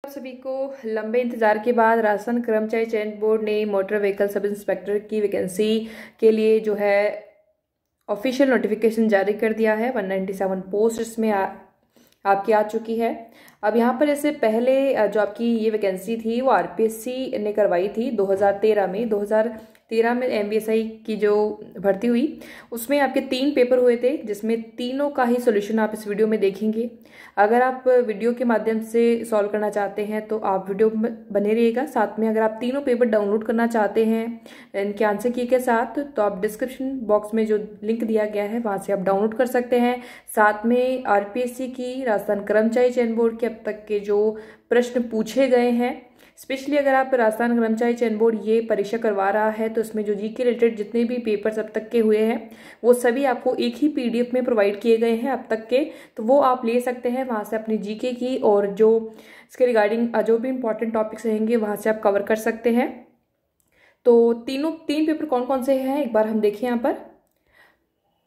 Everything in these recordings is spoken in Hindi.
आप सभी को लंबे इंतजार के बाद राजस्थान कर्मचारी चयन बोर्ड ने मोटर व्हीकल सब इंस्पेक्टर की वैकेंसी के लिए जो है ऑफिशियल नोटिफिकेशन जारी कर दिया है। 197 पोस्ट इसमें आपकी आ चुकी है। अब यहाँ पर इससे पहले जो आपकी ये वैकेंसी थी वो आरपीएससी ने करवाई थी 2013 में। 2013 में एमबीएसआई की जो भर्ती हुई उसमें आपके 3 पेपर हुए थे, जिसमें तीनों का ही सोल्यूशन आप इस वीडियो में देखेंगे। अगर आप वीडियो के माध्यम से सॉल्व करना चाहते हैं तो आप वीडियो में बने रहिएगा। साथ में अगर आप तीनों पेपर डाउनलोड करना चाहते हैं इनके आंसर की के साथ, तो आप डिस्क्रिप्शन बॉक्स में जो लिंक दिया गया है वहां से आप डाउनलोड कर सकते हैं। साथ में आरपीएससी की राजस्थान कर्मचारी चयन बोर्ड के अब तक के जो प्रश्न पूछे गए हैं, स्पेशली अगर आप राजस्थान कर्मचारी चयन बोर्ड ये परीक्षा करवा रहा है तो इसमें जो जीके रिलेटेड जितने भी पेपर्स अब तक के हुए हैं वो सभी आपको एक ही पीडीएफ में प्रोवाइड किए गए हैं अब तक के, तो वो आप ले सकते हैं वहां से अपनी जीके की, और जो इसके रिगार्डिंग जो भी इंपॉर्टेंट टॉपिक्स रहेंगे वहां से आप कवर कर सकते हैं। तो तीन पेपर कौन कौन से हैं एक बार हम देखें। यहाँ पर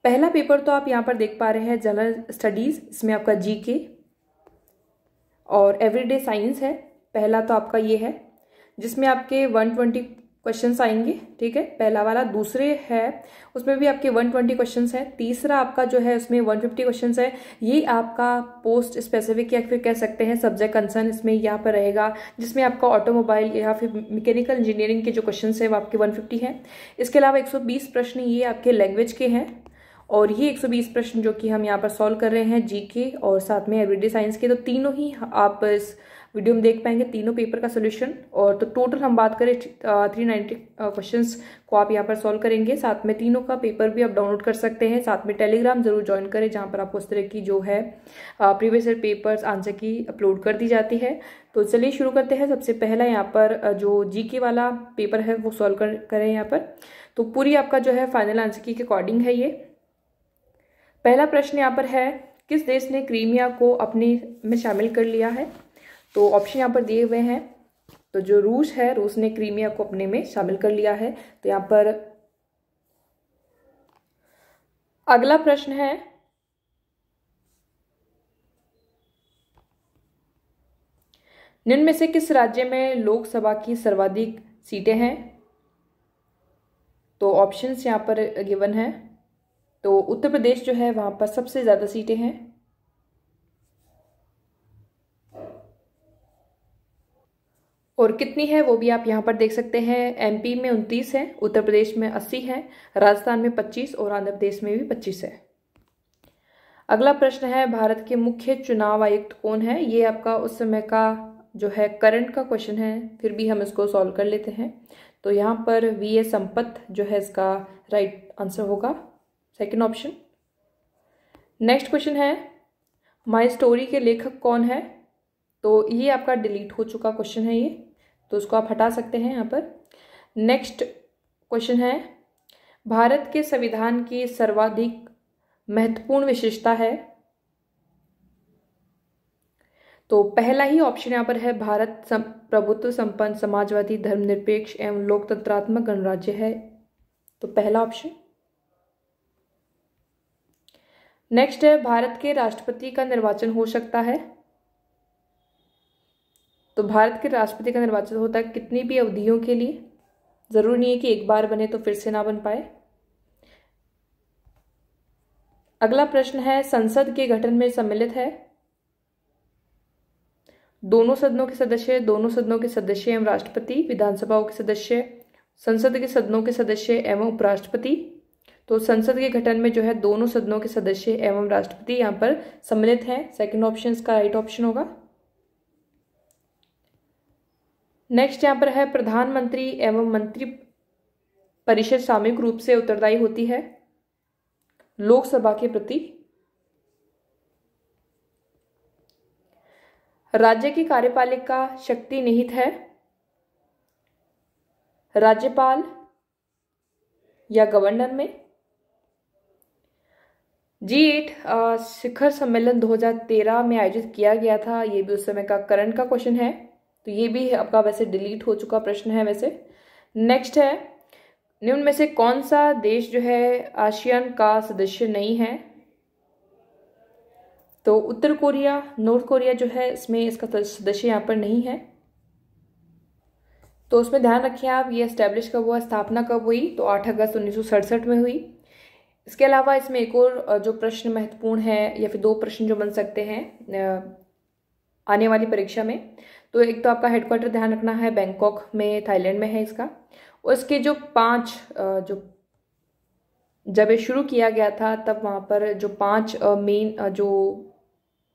पहला पेपर तो आप यहाँ पर देख पा रहे हैं जनरल स्टडीज, इसमें आपका जीके और एवरीडे साइंस है। पहला तो आपका ये है जिसमें आपके 120 क्वेश्चंस आएंगे, ठीक है, पहला वाला। दूसरे है उसमें भी आपके 120 क्वेश्चंस है। तीसरा आपका जो है उसमें 150 क्वेश्चंस है। ये आपका पोस्ट स्पेसिफिक या फिर कह सकते हैं सब्जेक्ट कंसर्न इसमें यहाँ पर रहेगा, जिसमें आपका ऑटोमोबाइल या फिर मैकेनिकल इंजीनियरिंग के जो क्वेश्चंस है वो आपके 150 है। इसके अलावा 120 प्रश्न ये आपके लैंग्वेज के हैं, और ये 120 प्रश्न जो कि हम यहाँ पर सॉल्व कर रहे हैं जीके और साथ में एवरीडे साइंस के, तो तीनों ही आप इस वीडियो में देख पाएंगे, तीनों पेपर का सोल्यूशन। और तो टोटल हम बात करें 390 क्वेश्चंस को आप यहाँ पर सॉल्व करेंगे। साथ में तीनों का पेपर भी आप डाउनलोड कर सकते हैं। साथ में टेलीग्राम जरूर ज्वाइन करें जहाँ पर आपको उस तरह की जो है प्रीवियस ईयर पेपर्स आंसर की अपलोड कर दी जाती है। तो चलिए शुरू करते हैं। सबसे पहला यहाँ पर जो जीके वाला पेपर है वो सॉल्व करें यहाँ पर। तो पूरी आपका जो है फाइनल आंसर की अकॉर्डिंग है ये। पहला प्रश्न यहाँ पर है, किस देश ने क्रीमिया को अपने में शामिल कर लिया है? तो ऑप्शन यहाँ पर दिए हुए हैं। तो जो रूस है, रूस ने क्रीमिया को अपने में शामिल कर लिया है। तो यहाँ पर अगला प्रश्न है, निम्न में से किस राज्य में लोकसभा की सर्वाधिक सीटें हैं? तो ऑप्शंस यहाँ पर गिवन है। तो उत्तर प्रदेश जो है वहां पर सबसे ज्यादा सीटें हैं। और कितनी है वो भी आप यहाँ पर देख सकते हैं। एमपी में 29 है, उत्तर प्रदेश में 80 है, राजस्थान में 25 और आंध्र प्रदेश में भी 25 है। अगला प्रश्न है, भारत के मुख्य चुनाव आयुक्त कौन है? ये आपका उस समय का जो है करंट का क्वेश्चन है, फिर भी हम इसको सॉल्व कर लेते हैं। तो यहाँ पर वीएस संपत जो है इसका राइट आंसर होगा, सेकेंड ऑप्शन। नेक्स्ट क्वेश्चन है, माई स्टोरी के लेखक कौन है? तो ये आपका डिलीट हो चुका क्वेश्चन है ये, तो उसको आप हटा सकते हैं यहाँ पर। नेक्स्ट क्वेश्चन है, भारत के संविधान की सर्वाधिक महत्वपूर्ण विशेषता है? तो पहला ही ऑप्शन यहाँ पर है, भारत प्रभुत्व संपन्न समाजवादी धर्मनिरपेक्ष एवं लोकतंत्रात्मक गणराज्य है। तो पहला ऑप्शन। नेक्स्ट है, भारत के राष्ट्रपति का निर्वाचन हो सकता है? तो भारत के राष्ट्रपति का निर्वाचन होता है कितनी भी अवधियों के लिए, जरूरी नहीं है कि एक बार बने तो फिर से ना बन पाए। अगला प्रश्न है, संसद के गठन में सम्मिलित है? दोनों सदनों के सदस्य, दोनों सदनों के सदस्य एवं राष्ट्रपति, विधानसभाओं के सदस्य, संसद के सदनों के सदस्य एवं उपराष्ट्रपति। तो संसद के गठन में जो है दोनों सदनों के सदस्य एवं राष्ट्रपति यहाँ पर सम्मिलित हैं, सेकंड ऑप्शन इसका राइट ऑप्शन होगा। नेक्स्ट यहाँ पर है, प्रधानमंत्री एवं मंत्री परिषद सामूहिक रूप से उत्तरदायी होती है लोकसभा के प्रति? राज्य की कार्यपालिका शक्ति निहित है राज्यपाल या गवर्नर में? G8 शिखर सम्मेलन 2013 में आयोजित किया गया था, ये भी उस समय का करंट का क्वेश्चन है, तो ये भी आपका वैसे डिलीट हो चुका प्रश्न है वैसे। नेक्स्ट है, निम्न में से कौन सा देश जो है आसियान का सदस्य नहीं है? तो उत्तर कोरिया, नॉर्थ कोरिया जो है इसमें इसका सदस्य यहाँ पर नहीं है। तो उसमें ध्यान रखिए आप, ये एस्टेब्लिश कब हुआ, स्थापना कब हुई, तो 8 अगस्त 1967 में हुई। इसके अलावा इसमें एक और जो प्रश्न महत्वपूर्ण है, या फिर 2 प्रश्न जो बन सकते हैं आने वाली परीक्षा में। तो एक तो आपका हेडक्वार्टर ध्यान रखना है बैंकॉक में, थाईलैंड में है इसका। और इसके जो 5 जो जब ये शुरू किया गया था तब वहाँ पर जो 5 मेन जो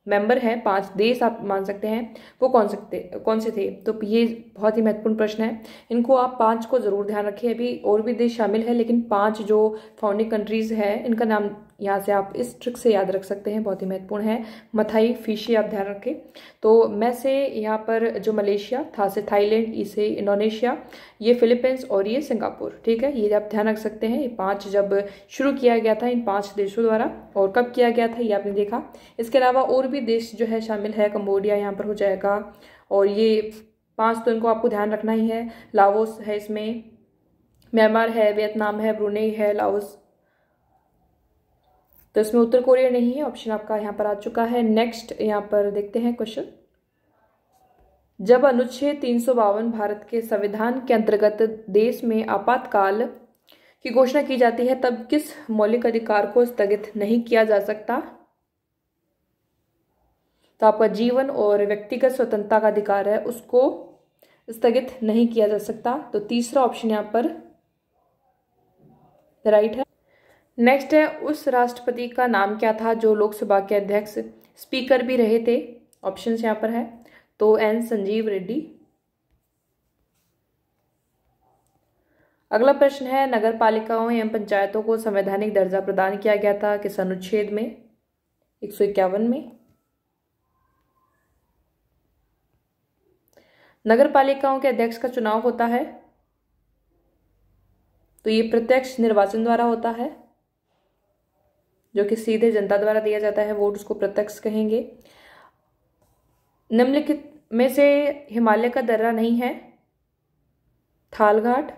मेंबर हैं, 5 देश आप मान सकते हैं, वो कौन से थे। तो ये बहुत ही महत्वपूर्ण प्रश्न है, इनको आप 5 को जरूर ध्यान रखिए। अभी और भी देश शामिल है, लेकिन 5 जो फाउंडिंग कंट्रीज है इनका नाम यहाँ से आप इस ट्रिक से याद रख सकते हैं, बहुत ही महत्वपूर्ण है। मथाई, फिशी आप ध्यान रखें। तो मैं से यहाँ पर जो मलेशिया था, से थाईलैंड, ई से इंडोनेशिया, ये फिलीपींस और ये सिंगापुर। ठीक है, ये आप ध्यान रख सकते हैं। ये 5 जब शुरू किया गया था इन 5 देशों द्वारा, और कब किया गया था ये आपने देखा। इसके अलावा और भी देश जो है शामिल है, कंबोडिया यहाँ पर हो जाएगा, और ये 5 तो इनको आपको ध्यान रखना ही है। लाओस है इसमें, म्यांमार है, वियतनाम है, ब्रुनेई है, लाओस। तो इसमें उत्तर कोरिया नहीं है, ऑप्शन आपका यहाँ पर आ चुका है। नेक्स्ट यहाँ पर देखते हैं क्वेश्चन। जब अनुच्छेद 352 भारत के संविधान के अंतर्गत देश में आपातकाल की घोषणा की जाती है, तब किस मौलिक अधिकार को स्थगित नहीं किया जा सकता। तो आपका जीवन और व्यक्तिगत स्वतंत्रता का अधिकार है, उसको स्थगित नहीं किया जा सकता। तो तीसरा ऑप्शन यहाँ पर राइट है। नेक्स्ट है, उस राष्ट्रपति का नाम क्या था जो लोकसभा के अध्यक्ष, स्पीकर भी रहे थे। ऑप्शन यहाँ पर है, तो एन संजीव रेड्डी। अगला प्रश्न है, नगर पालिकाओं एवं पंचायतों को संवैधानिक दर्जा प्रदान किया गया था किस अनुच्छेद में, 151 में। नगर पालिकाओं के अध्यक्ष का चुनाव होता है, तो ये प्रत्यक्ष निर्वाचन द्वारा होता है, जो कि सीधे जनता द्वारा दिया जाता है वोट, उसको प्रत्यक्ष कहेंगे। निम्नलिखित में से हिमालय का दर्रा नहीं है, थालघाट।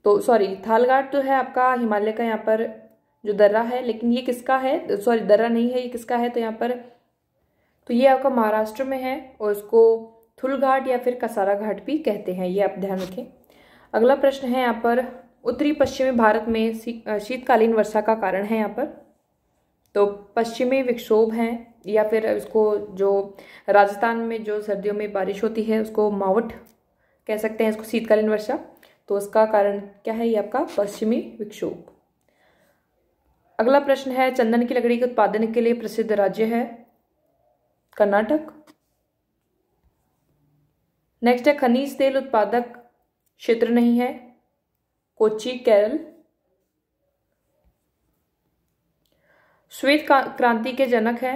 तो सॉरी, थालघाट तो है आपका हिमालय का यहाँ पर जो दर्रा है, लेकिन ये किसका है, सॉरी दर्रा नहीं है, ये किसका है, तो यहाँ पर तो ये आपका महाराष्ट्र में है, और उसको थुलघाट या फिर कसारा घाट भी कहते हैं, ये आप ध्यान रखें। अगला प्रश्न है यहाँ पर, उत्तरी पश्चिमी भारत में शीतकालीन वर्षा का कारण है यहाँ पर, तो पश्चिमी विक्षोभ हैं, या फिर इसको जो राजस्थान में जो सर्दियों में बारिश होती है उसको मावट कह सकते हैं, इसको शीतकालीन वर्षा। तो उसका कारण क्या है, ये आपका पश्चिमी विक्षोभ। अगला प्रश्न है, चंदन की लकड़ी के उत्पादन के लिए प्रसिद्ध राज्य है कर्नाटक। नेक्स्ट है, खनिज तेल उत्पादक क्षेत्र नहीं है, कोच्चि केरल। श्वेत क्रांति के जनक है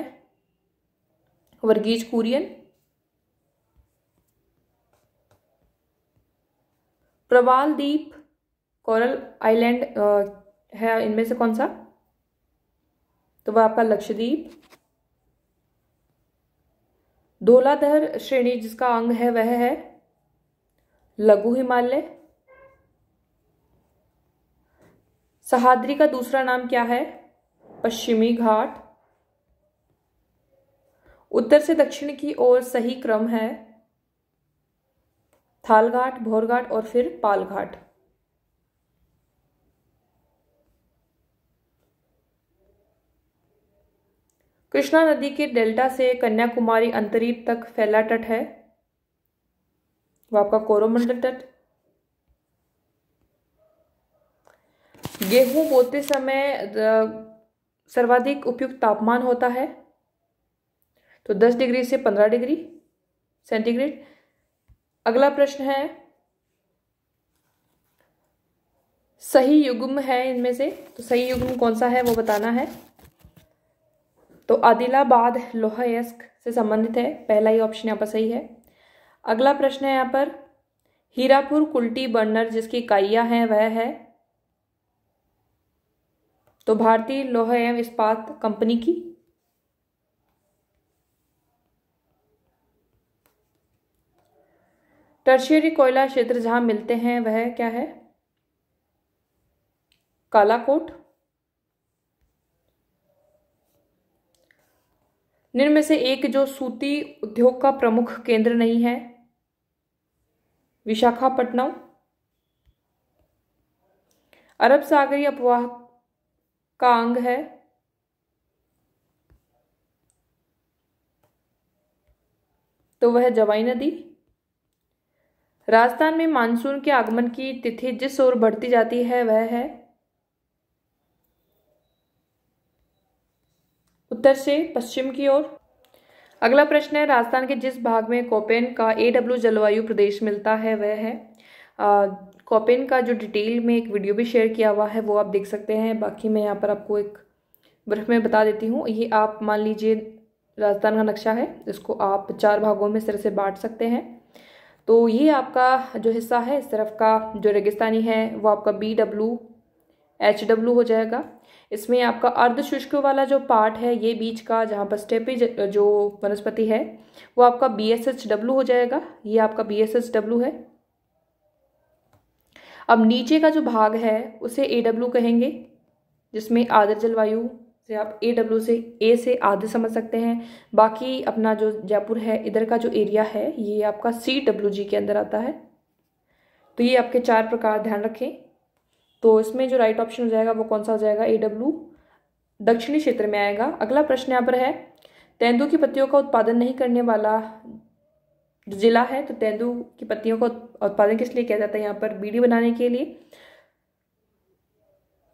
वर्गीज कुरियन। प्रवाल द्वीप, कोरल आइलैंड है, इनमें से कौन सा, तो वह आपका लक्षद्वीप। धौलाधर श्रेणी जिसका अंग है वह है लघु हिमालय। सह्याद्री का दूसरा नाम क्या है, पश्चिमी घाट। उत्तर से दक्षिण की ओर सही क्रम है थालघाट, भोरघाट और फिर पालघाट। कृष्णा नदी के डेल्टा से कन्याकुमारी अंतरीप तक फैला तट है, वो आपका कोरोमंडल तट। गेहूं बोते समय सर्वाधिक उपयुक्त तापमान होता है, तो 10 डिग्री से 15 डिग्री सेंटीग्रेड। अगला प्रश्न है, सही युग्म है इनमें से, तो सही युग्म कौन सा है वो बताना है। तो आदिलाबाद लोहायस्क से संबंधित है, पहला ही ऑप्शन यहाँ पर सही है। अगला प्रश्न है यहाँ पर, हीरापुर कुल्टी बर्नर जिसकी इकाइयां हैं वह है, तो भारतीय लोहा एवं इस्पात कंपनी की। टर्शियरी कोयला क्षेत्र जहां मिलते हैं वह क्या है, कालाकोट। निम्न में से एक जो सूती उद्योग का प्रमुख केंद्र नहीं है? विशाखापट्टनम। अरब सागरीय अपवाह का अंग है? तो वह जवाई नदी। राजस्थान में मानसून के आगमन की तिथि जिस ओर बढ़ती जाती है वह है? उत्तर से पश्चिम की ओर। अगला प्रश्न है, राजस्थान के जिस भाग में कोपेन का AW जलवायु प्रदेश मिलता है वह है? कोपेन का जो डिटेल में एक वीडियो भी शेयर किया हुआ है वो आप देख सकते हैं। बाकी मैं यहाँ पर आपको एक ब्रीफ में बता देती हूँ। ये आप मान लीजिए राजस्थान का नक्शा है, इसको आप 4 भागों में इस तरह से बांट सकते हैं। तो ये आपका जो हिस्सा है इस तरफ का जो रेगिस्तानी है वो आपका BW HW हो जाएगा। इसमें आपका अर्ध शुष्क वाला जो पार्ट है, ये बीच का जहाँ पर स्टेपी जो वनस्पति है वो आपका BSHW हो जाएगा। ये आपका BSHW है। अब नीचे का जो भाग है उसे AW कहेंगे, जिसमें आर्द्र जलवायु से आप AW से A से आर्द्र समझ सकते हैं। बाकी अपना जो जयपुर है इधर का जो एरिया है ये आपका CWG के अंदर आता है। तो ये आपके 4 प्रकार ध्यान रखें। तो इसमें जो राइट ऑप्शन हो जाएगा वो कौन सा हो जाएगा? AW दक्षिणी क्षेत्र में आएगा। अगला प्रश्न यहाँ पर है, तेंदू की पत्तियों का उत्पादन नहीं करने वाला जो जिला है, तो तेंदू की पत्तियों का उत्पादन किस लिए किया जाता है? यहाँ पर बीड़ी बनाने के लिए।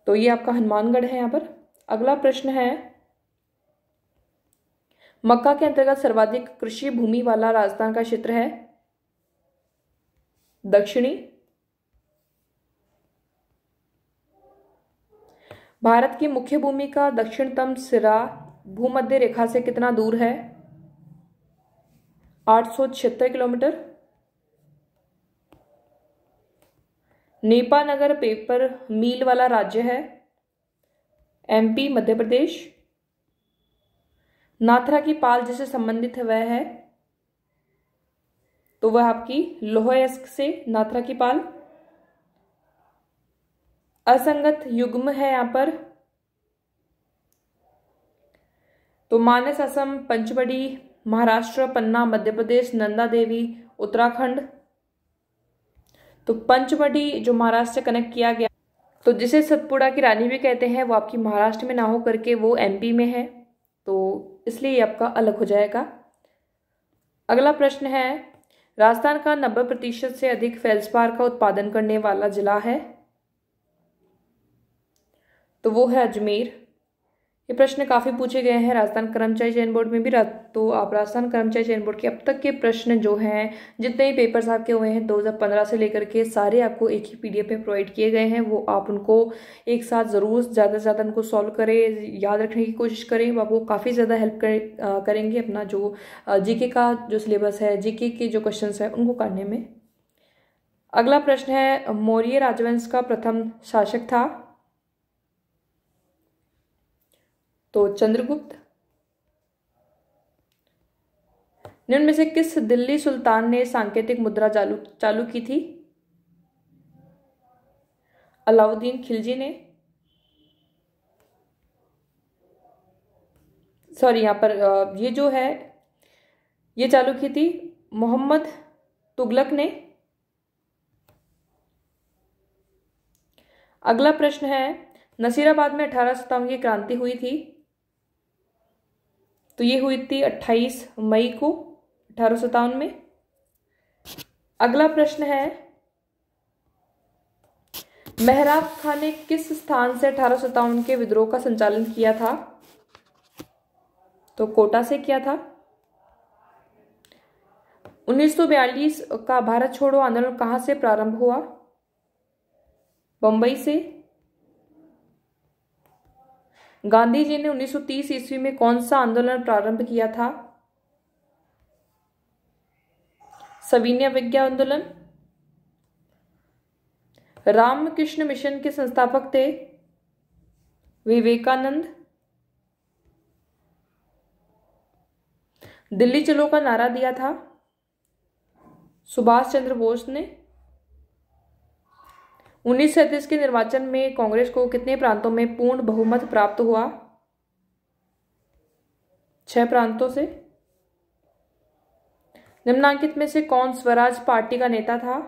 तो ये आपका हनुमानगढ़ है यहाँ पर। अगला प्रश्न है, मक्का के अंतर्गत सर्वाधिक कृषि भूमि वाला राजस्थान का क्षेत्र है? दक्षिणी। भारत की मुख्य भूमि का दक्षिणतम सिरा भूमध्य रेखा से कितना दूर है? 876 किलोमीटर। नेपानगर पेपर मिल वाला राज्य है? MP मध्य प्रदेश। नाथरा की पाल जिससे संबंधित है वह है? तो वह आपकी लोहयस्क से नाथरा की पाल। असंगत युग्म है यहाँ पर? तो मानस असम, पंचमढ़ी महाराष्ट्र, पन्ना मध्य प्रदेश, नंदा देवी उत्तराखंड। तो पंचमढ़ी जो महाराष्ट्र से कनेक्ट किया गया, तो जिसे सतपुड़ा की रानी भी कहते हैं, वो आपकी महाराष्ट्र में ना हो करके वो MP में है, तो इसलिए ये आपका अलग हो जाएगा। अगला प्रश्न है, राजस्थान का 90% से अधिक फेल्सपार का उत्पादन करने वाला जिला है? तो वो है अजमेर। ये प्रश्न काफ़ी पूछे गए हैं राजस्थान कर्मचारी चयन बोर्ड में भी। तो आप राजस्थान कर्मचारी चयन बोर्ड के अब तक के प्रश्न जो हैं, जितने ही पेपर्स आपके हुए हैं 2015 से लेकर के, सारे आपको एक ही PDF में प्रोवाइड किए गए हैं। वो आप उनको एक साथ ज़रूर ज़्यादा से ज़्यादा उनको सॉल्व करें, याद रखने की कोशिश करें। वो आपको काफ़ी ज़्यादा हेल्प करेंगे अपना जो GK का जो सिलेबस है, GK के जो क्वेश्चन है उनको करने में। अगला प्रश्न है, मौर्य राजवंश का प्रथम शासक था? तो चंद्रगुप्त। निम्न में से किस दिल्ली सुल्तान ने सांकेतिक मुद्रा चालू की थी? अलाउद्दीन खिलजी ने। सॉरी, यहाँ पर ये जो है ये चालू की थी मोहम्मद तुगलक ने। अगला प्रश्न है, नसीराबाद में 1857 की क्रांति हुई थी? तो ये हुई थी 28 मई को 1857 में। अगला प्रश्न है, मेहराब खान ने किस स्थान से 1857 के विद्रोह का संचालन किया था? तो कोटा से किया था। 1942 का भारत छोड़ो आंदोलन कहां से प्रारंभ हुआ? बंबई से। गांधी जी ने 1930 ईस्वी में कौन सा आंदोलन प्रारंभ किया था? सविनय अवज्ञा आंदोलन। रामकृष्ण मिशन के संस्थापक थे? विवेकानंद। दिल्ली चलो का नारा दिया था? सुभाष चंद्र बोस ने। 1937 के निर्वाचन में कांग्रेस को कितने प्रांतों में पूर्ण बहुमत प्राप्त हुआ? 6 प्रांतों से। निम्नांकित में से कौन स्वराज पार्टी का नेता था?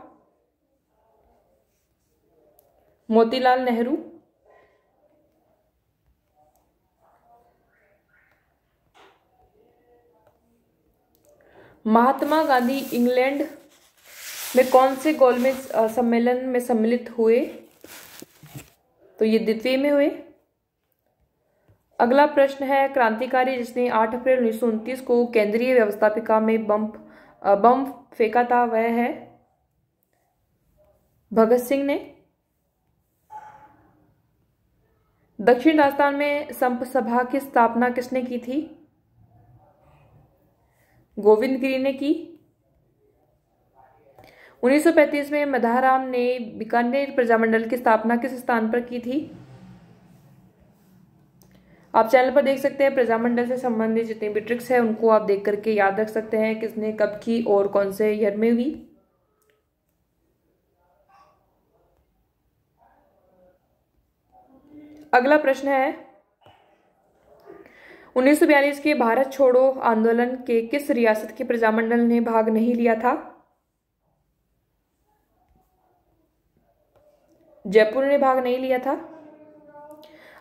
मोतीलाल नेहरू। महात्मा गांधी इंग्लैंड में कौन से गोलमेज सम्मेलन में सम्मिलित हुए? तो ये द्वितीय में हुए। अगला प्रश्न है, क्रांतिकारी जिसने 8 अप्रैल 1929 को केंद्रीय व्यवस्थापिका में बम फेंका था वह है? भगत सिंह ने। दक्षिण राजस्थान में संप सभा की स्थापना किसने की थी? गोविंद गिरी ने की। 1935 में मधाराम ने बीकानेर प्रजामंडल की स्थापना किस स्थान पर की थी? आप चैनल पर देख सकते हैं, प्रजामंडल से संबंधित जितनी भी ट्रिक्स है उनको आप देख करके याद रख सकते हैं किसने कब की और कौन से ईयर में हुई। अगला प्रश्न है, 1942 के भारत छोड़ो आंदोलन के किस रियासत के प्रजामंडल ने भाग नहीं लिया था? जयपुर ने भाग नहीं लिया था।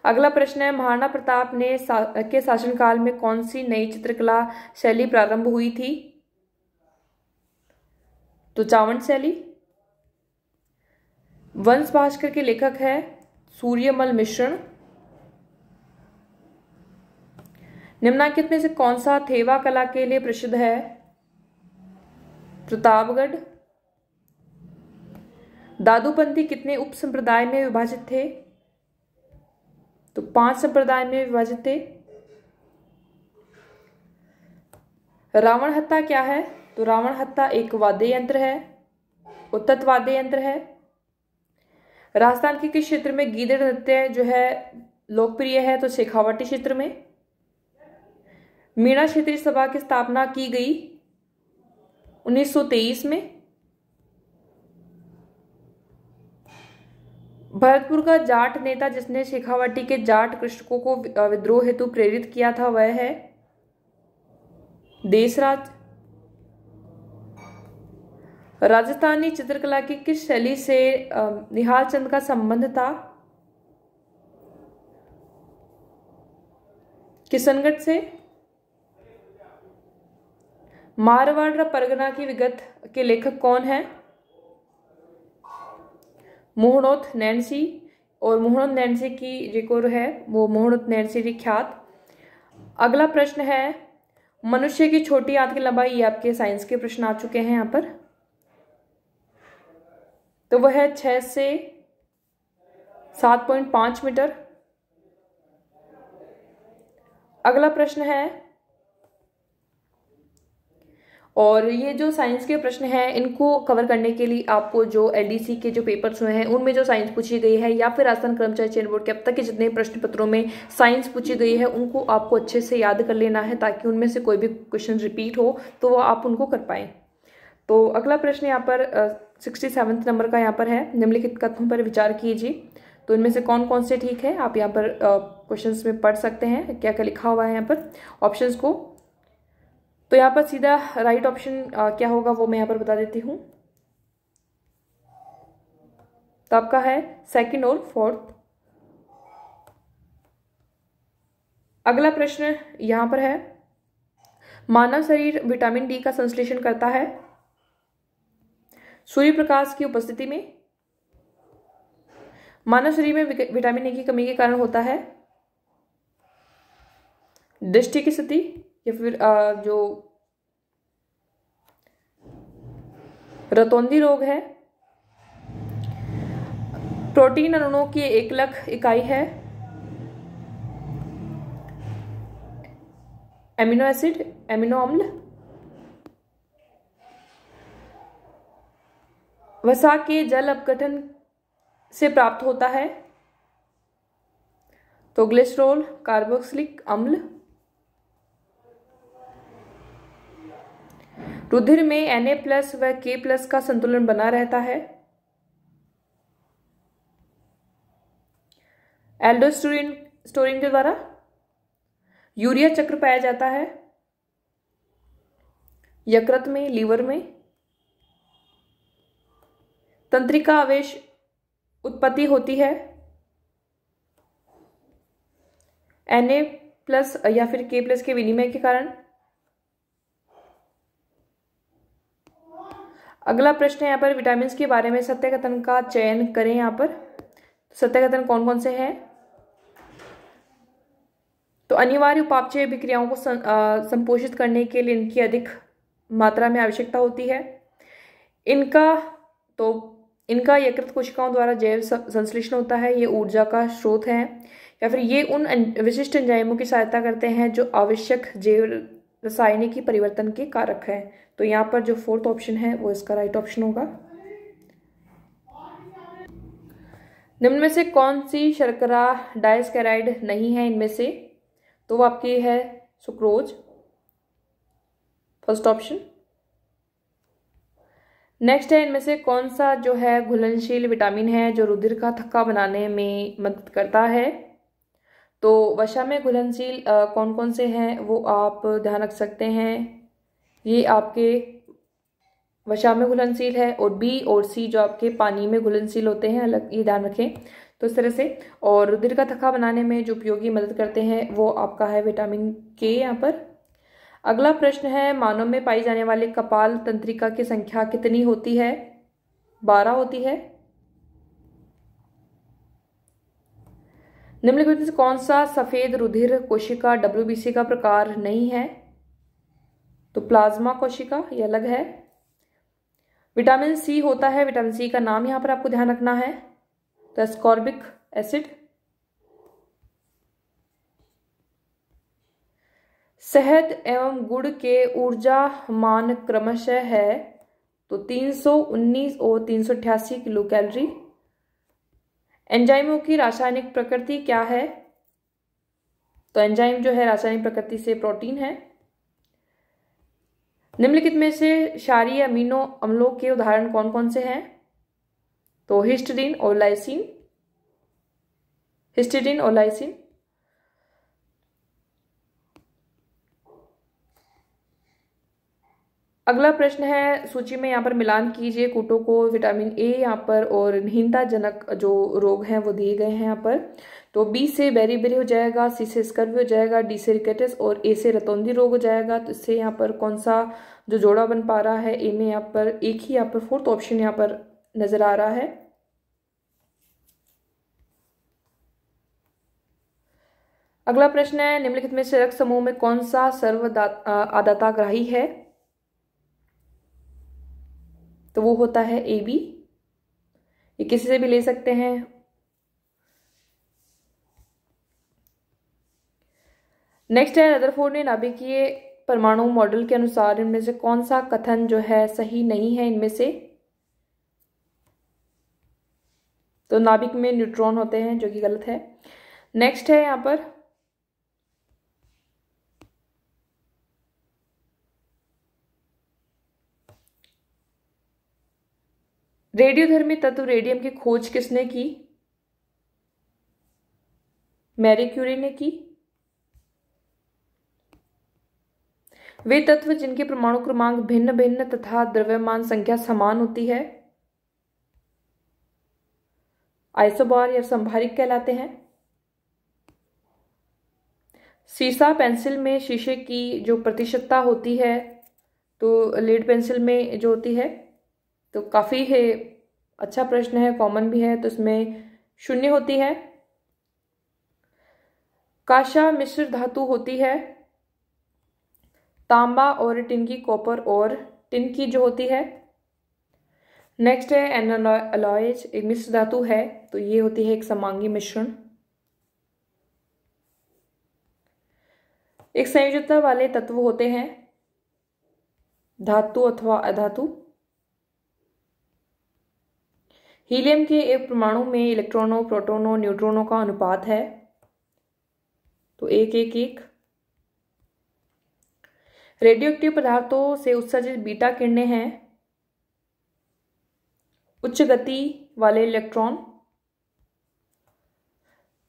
अगला प्रश्न है, महाराणा प्रताप ने के शासनकाल में कौन सी नई चित्रकला शैली प्रारंभ हुई थी? तो चावंत शैली। वंश भास्कर के लेखक है सूर्यमल मिश्रण। निम्नांकित में से कौन सा थेवा कला के लिए प्रसिद्ध है? प्रतापगढ़। दादूपंथी कितने उप संप्रदाय में विभाजित थे? तो 5 संप्रदाय में विभाजित थे। रावण हत्था क्या है? तो रावण हत्था एक वाद्य यंत्र है, उद्धत वाद्य यंत्र है। राजस्थान के किस क्षेत्र में गीदड़ नृत्य जो है लोकप्रिय है? तो शेखावाटी क्षेत्र में। मीणा क्षेत्रीय सभा की स्थापना की गई 1923 में। भरतपुर का जाट नेता जिसने शेखावाटी के जाट कृषकों को विद्रोह हेतु प्रेरित किया था वह है? देशराज। राजस्थानी चित्रकला की किस शैली से निहाल चंद का संबंध था? किशनगढ़ से। मारवाड़ परगना की विगत के लेखक कौन है? मोहनोत नैन्सी। और मोहनोत नैन्सी की जो है वो मोहनोत नैन्सी विख्यात। अगला प्रश्न है, मनुष्य की छोटी आंत की लंबाई, ये आपके साइंस के प्रश्न आ चुके हैं यहाँ पर, तो वह है 6 से 7.5 मीटर। अगला प्रश्न है, और ये जो साइंस के प्रश्न हैं इनको कवर करने के लिए आपको जो एलडीसी के जो पेपर्स हुए हैं उनमें जो साइंस पूछी गई है या फिर राजस्थान कर्मचारी चयन बोर्ड के अब तक के जितने प्रश्न पत्रों में साइंस पूछी गई है उनको आपको अच्छे से याद कर लेना है ताकि उनमें से कोई भी क्वेश्चन रिपीट हो तो वो आप उनको कर पाएं। तो अगला प्रश्न यहाँ पर 67 नंबर का यहाँ पर है, निम्नलिखित कथनों पर विचार कीजिए। तो इनमें से कौन कौन से ठीक है आप यहाँ पर क्वेश्चंस में पढ़ सकते हैं क्या क्या लिखा हुआ है यहाँ पर ऑप्शंस को। तो यहाँ पर सीधा राइट ऑप्शन क्या होगा वो मैं यहाँ पर बता देती हूँ। तो आपका है सेकंड और फोर्थ। अगला प्रश्न यहाँ पर है, मानव शरीर विटामिन डी का संश्लेषण करता है सूर्य प्रकाश की उपस्थिति में। मानव शरीर में विटामिन ए की कमी के कारण होता है दृष्टि की स्थिति या फिर जो रतौंधी रोग है। प्रोटीन अणुओं की एकलक इकाई है एमिनो एसिड, एमिनो अम्ल। वसा के जल अपघटन से प्राप्त होता है तो ग्लिसरॉल, कार्बोक्सिलिक अम्ल। रुधिर में Na+ व K+ का संतुलन बना रहता है एल्डोस्टेरोन के द्वारा। यूरिया चक्र पाया जाता है यकृत में, लीवर में। तंत्रिका आवेश उत्पत्ति होती है Na+ या फिर K+ के विनिमय के कारण। अगला प्रश्न है यहाँ पर विटामिन के बारे में, सत्य कथन का चयन करें। यहाँ पर सत्य कथन कौन कौन से हैं? तो अनिवार्य उपापचय विक्रियाओं को संपोषित करने के लिए इनकी अधिक मात्रा में आवश्यकता होती है। इनका यकृत कोशिकाओं द्वारा जैव संश्लेषण होता है, ये ऊर्जा का स्रोत है। या फिर ये उन विशिष्ट एंजाइमों की सहायता करते हैं जो आवश्यक जैव रासायनिक परिवर्तन के कारक है। तो यहाँ पर जो 4th ऑप्शन है वो इसका राइट ऑप्शन होगा। निम्न में से कौन सी शर्करा डाइसैकेराइड नहीं है इनमें से? तो वो आपकी है सुक्रोज, फर्स्ट ऑप्शन। नेक्स्ट है इनमें से कौन सा जो है घुलनशील विटामिन है जो रुधिर का थक्का बनाने में मदद करता है? तो वसा में घुलनशील कौन कौन से हैं वो आप ध्यान रख सकते हैं। ये आपके वसा में घुलनशील है, और बी और सी जो आपके पानी में घुलनशील होते हैं, अलग, ये ध्यान रखें। तो इस तरह से, और रुधिर का थक्का बनाने में जो उपयोगी मदद करते हैं वो आपका है विटामिन के यहाँ पर। अगला प्रश्न है मानव में पाई जाने वाले कपाल तंत्रिका की संख्या कितनी होती है? 12 होती है। निम्नलिखित में से कौन सा सफेद रुधिर कोशिका WBC का प्रकार नहीं है? तो प्लाज्मा कोशिका, ये अलग है। विटामिन सी होता है, विटामिन सी का नाम यहां पर आपको ध्यान रखना है, तो एस्कॉर्बिक एसिड। शहद एवं गुड़ के ऊर्जा मान क्रमशः है, तो 319 और 388 किलो कैलोरी। एंजाइमों की रासायनिक प्रकृति क्या है? तो एंजाइम जो है रासायनिक प्रकृति से प्रोटीन है। निम्नलिखित में से क्षारीय अमीनो अम्लों के उदाहरण कौन कौन से हैं? तो हिस्टीडीन और लाइसिन, हिस्टीडीन और लाइसिन। अगला प्रश्न है सूची में यहाँ पर मिलान कीजिए कूटों को। विटामिन ए यहाँ पर और हीनता जनक जो रोग हैं वो दिए गए हैं यहाँ पर। तो बी से बेरी हो जाएगा, सी से स्कर्वी हो जाएगा, डी से रिकेटस और ए से रतौंधी रोग हो जाएगा। तो इससे यहाँ पर कौन सा जो जोड़ा बन पा रहा है? ए में यहाँ पर एक ही यहाँ पर 4th ऑप्शन यहाँ पर नजर आ रहा है। अगला प्रश्न है निम्नलिखित में से रक्त समूह में कौन सा आदाताग्राही है? तो वो होता है AB। ये किसी से भी ले सकते हैं। नेक्स्ट है रदरफोर्ड ने नाभिकीय परमाणु मॉडल के अनुसार इनमें से कौन सा कथन जो है सही नहीं है इनमें से? तो नाभिक में न्यूट्रॉन होते हैं, जो कि गलत है। नेक्स्ट है यहां पर रेडियोधर्मी तत्व रेडियम की खोज किसने की? मैरी क्यूरी ने की। वे तत्व जिनके परमाणु क्रमांक भिन्न भिन्न तथा द्रव्यमान संख्या समान होती है आइसोबार या संभारिक कहलाते हैं। सीसा पेंसिल में शीशे की जो प्रतिशतता होती है तो लीड पेंसिल में जो होती है, तो काफी है अच्छा प्रश्न है, कॉमन भी है, तो इसमें 0 होती है। कांसा मिश्र धातु होती है, तांबा और टिन की कॉपर और टिन की जो होती है। नेक्स्ट है एनालॉयज, एक मिश्र धातु है, तो ये होती है एक समांगी मिश्रण। एक संयोजकता वाले तत्व होते हैं धातु अथवा अधातु। हीलियम के एक परमाणु में इलेक्ट्रॉनों, प्रोटॉनों, न्यूट्रॉनों का अनुपात है, तो 1:1:1। रेडियोएक्टिव पदार्थों से उत्सर्जित बीटा किरणें हैं उच्च गति वाले इलेक्ट्रॉन।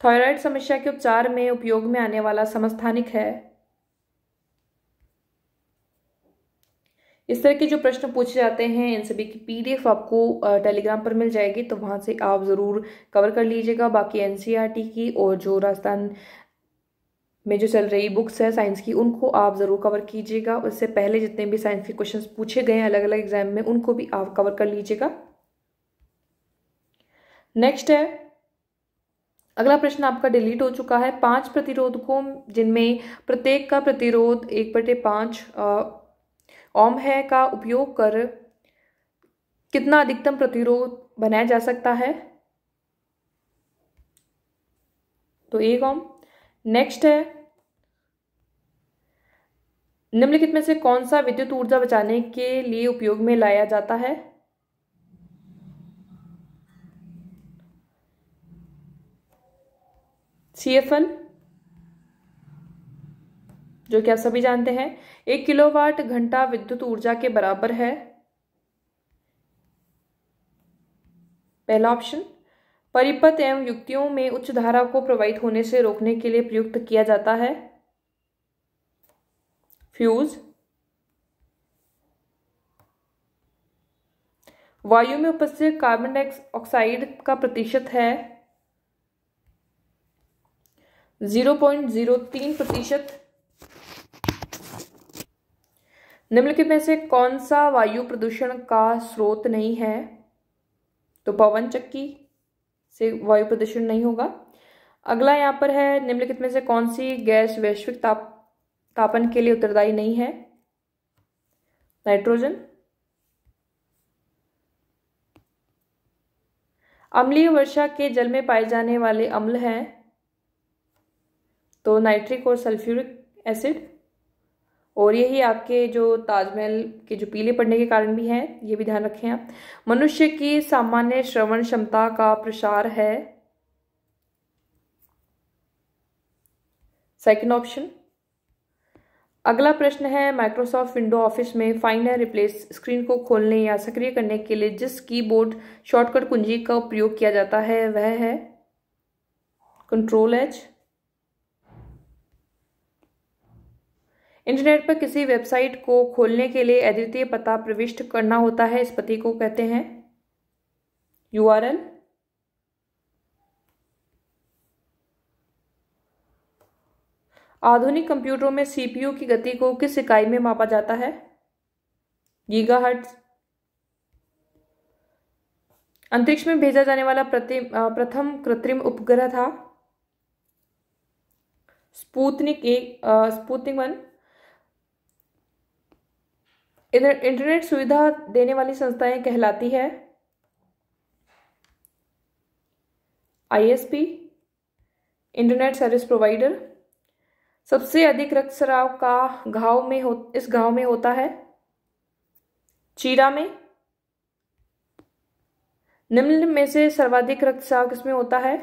थायराइड समस्या के उपचार में उपयोग में आने वाला समस्थानिक है इस तरह के जो प्रश्न पूछे जाते हैं इन सभी की पीडीएफ आपको टेलीग्राम पर मिल जाएगी, तो वहां से आप ज़रूर कवर कर लीजिएगा। बाकी एनसीईआरटी की और जो राजस्थान में जो चल रही बुक्स है साइंस की, उनको आप ज़रूर कवर कीजिएगा। उससे पहले जितने भी साइंस के क्वेश्चंस पूछे गए हैं अलग अलग एग्जाम में, उनको भी आप कवर कर लीजिएगा। नेक्स्ट है, अगला प्रश्न आपका डिलीट हो चुका है। 5 प्रतिरोधकों जिनमें प्रत्येक का प्रतिरोध 1/5 ओम है का उपयोग कर कितना अधिकतम प्रतिरोध बनाया जा सकता है? तो 1 ओम। नेक्स्ट है, निम्नलिखित में से कौन सा विद्युत ऊर्जा बचाने के लिए उपयोग में लाया जाता है? CFL, जो कि आप सभी जानते हैं 1 किलोवाट घंटा विद्युत ऊर्जा के बराबर है। पहला ऑप्शन। परिपथ एवं युक्तियों में उच्च धारा को प्रवाहित होने से रोकने के लिए प्रयुक्त किया जाता है। फ्यूज। वायु में उपस्थित कार्बन डाइऑक्साइड का प्रतिशत है 0.03%। निम्नलिखित में से कौन सा वायु प्रदूषण का स्रोत नहीं है? तो पवन चक्की से वायु प्रदूषण नहीं होगा। अगला यहां पर है, निम्नलिखित में से कौन सी गैस वैश्विक तापन के लिए उत्तरदायी नहीं है? नाइट्रोजन। अम्लीय वर्षा के जल में पाए जाने वाले अम्ल हैं तो नाइट्रिक और सल्फ्यूरिक एसिड। और यही आपके जो ताजमहल के जो पीले पड़ने के कारण भी हैं, ये भी ध्यान रखें आप। मनुष्य की सामान्य श्रवण क्षमता का प्रसार है। Second option. अगला प्रश्न है, माइक्रोसॉफ्ट विंडो ऑफिस में फाइंड एंड रिप्लेस स्क्रीन को खोलने या सक्रिय करने के लिए जिस कीबोर्ड शॉर्टकट कुंजी का उपयोग किया जाता है वह है Ctrl+H। इंटरनेट पर किसी वेबसाइट को खोलने के लिए अद्वितीय पता प्रविष्ट करना होता है, इस पते को कहते हैं URL। आधुनिक कंप्यूटरों में CPU की गति को किस इकाई में मापा जाता है? गीगाहर्ट्ज। अंतरिक्ष में भेजा जाने वाला प्रथम कृत्रिम उपग्रह था स्पुतनिक 1। इंटरनेट सुविधा देने वाली संस्थाएं कहलाती है ISP, इंटरनेट सर्विस प्रोवाइडर। सबसे अधिक रक्तस्राव का इस घाव में होता है चीरा में। निम्न में से सर्वाधिक रक्तस्राव किसमें होता है?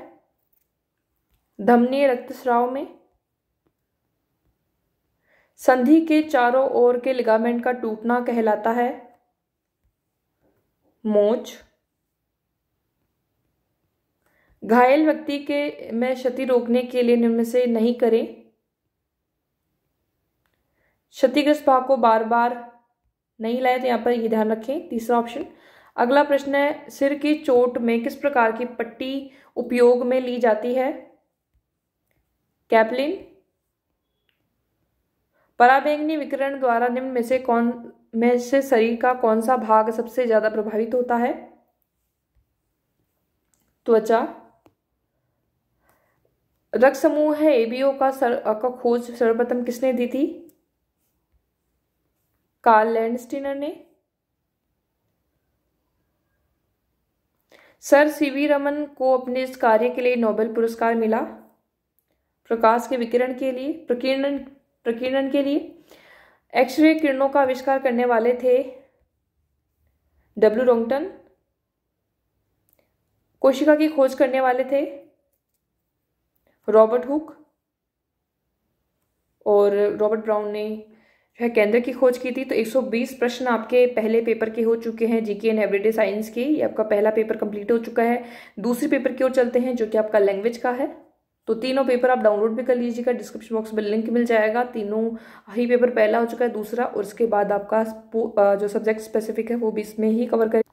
धमनी रक्तस्राव में। संधि के चारों ओर के लिगामेंट का टूटना कहलाता है मोच। घायल व्यक्ति के में क्षति रोकने के लिए निम्न में से नहीं करें। क्षतिग्रस्त भाग को बार बार नहीं लाए, तो यहां पर ये ध्यान रखें, तीसरा ऑप्शन। अगला प्रश्न है, सिर की चोट में किस प्रकार की पट्टी उपयोग में ली जाती है? कैपलिन। पराबैंगनी विकिरण द्वारा निम्न में से शरीर का कौन सा भाग सबसे ज्यादा प्रभावित होता है? त्वचा। रक्त समूह है ABO का खोज सर्वप्रथम किसने दी थी? कार्ल लैंडस्टीनर ने। सर CV रमन को अपने इस कार्य के लिए नोबेल पुरस्कार मिला प्रकाश के विकिरण के लिए, प्रकीर्णन के लिए। एक्सरे किरणों का आविष्कार करने वाले थे W रोंगटन। कोशिका की खोज करने वाले थे रॉबर्ट हुक। और रॉबर्ट ब्राउन ने जो है केंद्र की खोज की थी। तो 120 प्रश्न आपके पहले पेपर के हो चुके हैं जीके एंड एवरीडे साइंस के। ये आपका पहला पेपर कंप्लीट हो चुका है। दूसरे पेपर की ओर चलते हैं जो कि आपका लैंग्वेज का है। तो तीनों पेपर आप डाउनलोड भी कर लीजिएगा, डिस्क्रिप्शन बॉक्स में लिंक मिल जाएगा। तीनों ही पेपर, पहला हो चुका है, दूसरा, और उसके बाद आपका जो सब्जेक्ट स्पेसिफिक है वो भी इसमें ही कवर कर।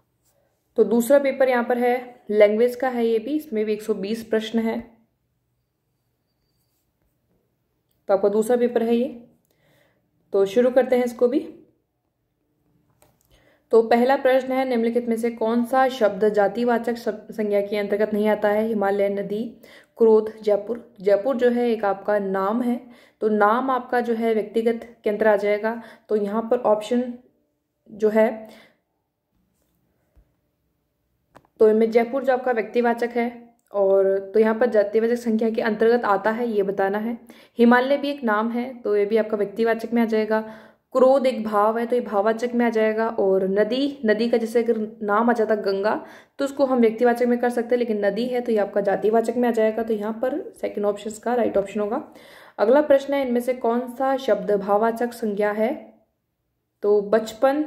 तो दूसरा पेपर यहाँ पर है लैंग्वेज का है, ये भी, इसमें भी 120 प्रश्न है। तो आपका दूसरा पेपर है ये। तो शुरू करते हैं इसको भी। तो पहला प्रश्न है, निम्नलिखित में से कौन सा शब्द जातिवाचक संज्ञा के अंतर्गत नहीं आता है? हिमालय, नदी, क्रोध, जयपुर। जयपुर जो है एक आपका नाम है, तो नाम आपका जो है व्यक्तिगत के अंतर आ जाएगा। तो यहाँ पर ऑप्शन जो है, तो इनमें जयपुर जो आपका व्यक्तिवाचक है, और तो यहाँ पर जातिवाचक संख्या के अंतर्गत आता है ये बताना है। हिमालय भी एक नाम है, तो ये भी आपका व्यक्तिवाचक में आ जाएगा। क्रोध एक भाव है, तो ये भाववाचक में आ जाएगा। और नदी, नदी का जैसे अगर नाम आ जाता गंगा, तो उसको हम व्यक्तिवाचक में कर सकते हैं, लेकिन नदी है तो ये आपका जातिवाचक में आ जाएगा। तो यहाँ पर सेकंड ऑप्शन का राइट ऑप्शन होगा। अगला प्रश्न है, इनमें से कौन सा शब्द भाववाचक संज्ञा है? तो बचपन।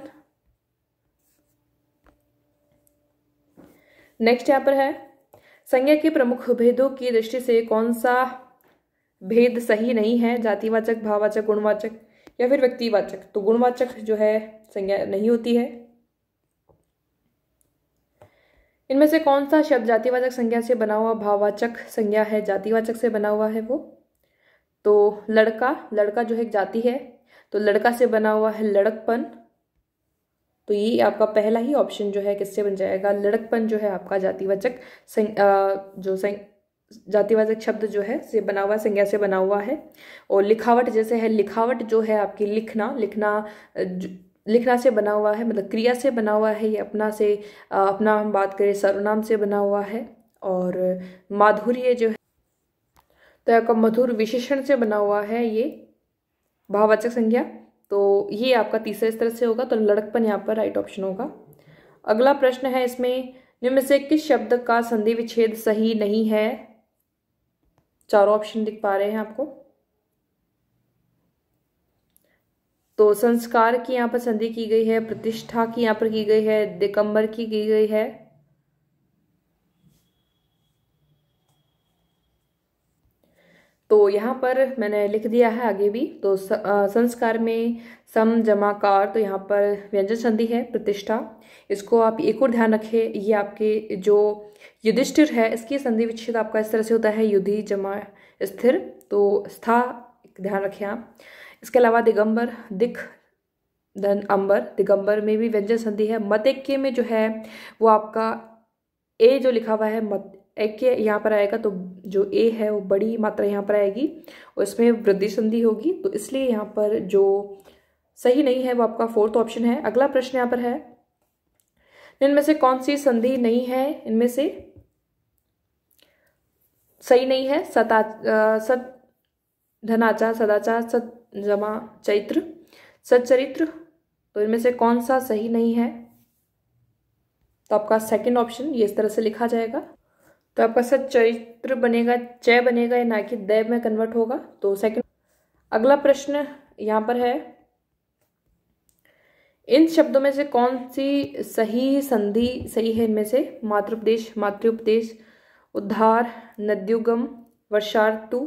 नेक्स्ट यहाँ पर है, संज्ञा के प्रमुख भेदों की दृष्टि से कौन सा भेद सही नहीं है? जातिवाचक, भाववाचक, गुणवाचक या फिर व्यक्तिवाचक। तो गुणवाचक जो है संज्ञा नहीं होती है। इनमें से कौन सा शब्द जातिवाचक संज्ञा से बना हुआ भाववाचक संज्ञा है? जातिवाचक से बना हुआ है वो। तो लड़का, लड़का जो है एक जाति है, तो लड़का से बना हुआ है लड़कपन। तो ये आपका पहला ही ऑप्शन जो है किससे बन जाएगा? लड़कपन जो है आपका जातिवाचक जातिवाचक शब्द जो है से बना हुआ, संज्ञा से बना हुआ है। और लिखावट जैसे है, लिखावट जो है आपकी लिखना, लिखना से बना हुआ है, मतलब क्रिया से बना हुआ है। ये अपना से अपना हम बात करें सर्वनाम से बना हुआ है। और माधुर्य जो है, तो आपका मधुर विशेषण से बना हुआ है ये भाववाचक संज्ञा। तो ये आपका तीसरा इस तरह से होगा। तो लड़कपन यहाँ पर राइट ऑप्शन होगा। अगला प्रश्न है, इसमें निम्न से किस शब्द का संधि विच्छेद सही नहीं है? चारों ऑप्शन दिख पा रहे हैं आपको। तो संस्कार की यहाँ पर संधि की गई है, प्रतिष्ठा की यहाँ पर की गई है, दिगंबर की गई है। तो यहाँ पर मैंने लिख दिया है आगे भी। तो संस्कार में सम जमा कार, तो यहाँ पर व्यंजन संधि है, प्रतिष्ठा। इसको आप एक और ध्यान रखें, ये आपके जो युधिष्ठिर है इसकी संधि विच्छेद आपका इस तरह से होता है, युधि जमा स्थिर, तो स्था ध्यान रखें आप। इसके अलावा दिगंबर, दिक धन अंबर, दिगंबर में भी व्यंजन संधि है। मतैक्य में जो है वो आपका ए जो लिखा हुआ है मत ऐक्य यहाँ पर आएगा, तो जो ए है वो बड़ी मात्रा यहाँ पर आएगी और इसमें वृद्धि संधि होगी। तो इसलिए यहाँ पर जो सही नहीं है वो आपका फोर्थ ऑप्शन है। अगला प्रश्न यहाँ पर है, इनमें से कौन सी संधि नहीं है? इनमें से सही नहीं है सत धनाचार, सदाचार, सत जमा चैत्र, सच्चरित्र। तो इनमें से कौन सा सही नहीं है? तो आपका सेकंड ऑप्शन ये इस तरह से लिखा जाएगा। तो आपका सच्चरित्र बनेगा, चय बनेगा, ना कि दैव में कन्वर्ट होगा। तो सेकंड। अगला प्रश्न यहाँ पर है, इन शब्दों में से कौन सी सही संधि सही है? इनमें से मातृपदेश, मातृपदेश, उद्धार, नद्युगम, वर्षार्तु।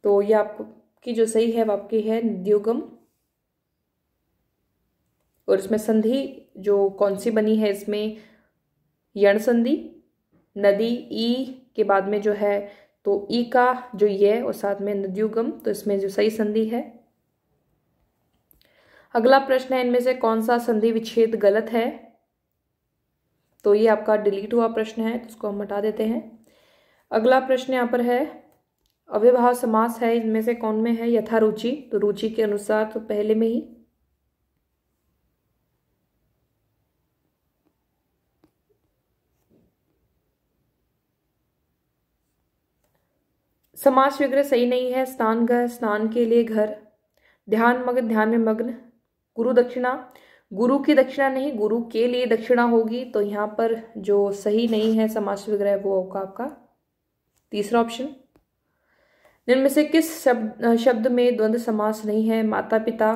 तो ये आपकी जो सही है वो आपकी है नद्युगम। और इसमें संधि जो कौन सी बनी है, इसमें यण संधि, नदी ई के बाद में जो है तो ई का जो ये और साथ में नद्युगम, तो इसमें जो सही संधि है। अगला प्रश्न है, इनमें से कौन सा संधि विच्छेद गलत है? तो ये आपका डिलीट हुआ प्रश्न है, तो इसको हम हटा देते हैं। अगला प्रश्न यहाँ पर है, अव्ययभाव समास है, इनमें से कौन में है? यथा रुचि, तो रुचि के अनुसार, तो पहले में ही। समास विग्रह सही नहीं है, स्नान घर, स्नान के लिए घर, ध्यान मग्न, ध्यान में मग्न, गुरु दक्षिणा, गुरु की दक्षिणा नहीं, गुरु के लिए दक्षिणा होगी। तो यहाँ पर जो सही नहीं है समास विग्रह वो होगा आपका तीसरा ऑप्शन। इनमें से किस शब्द में द्वंद्व समास नहीं है? माता पिता,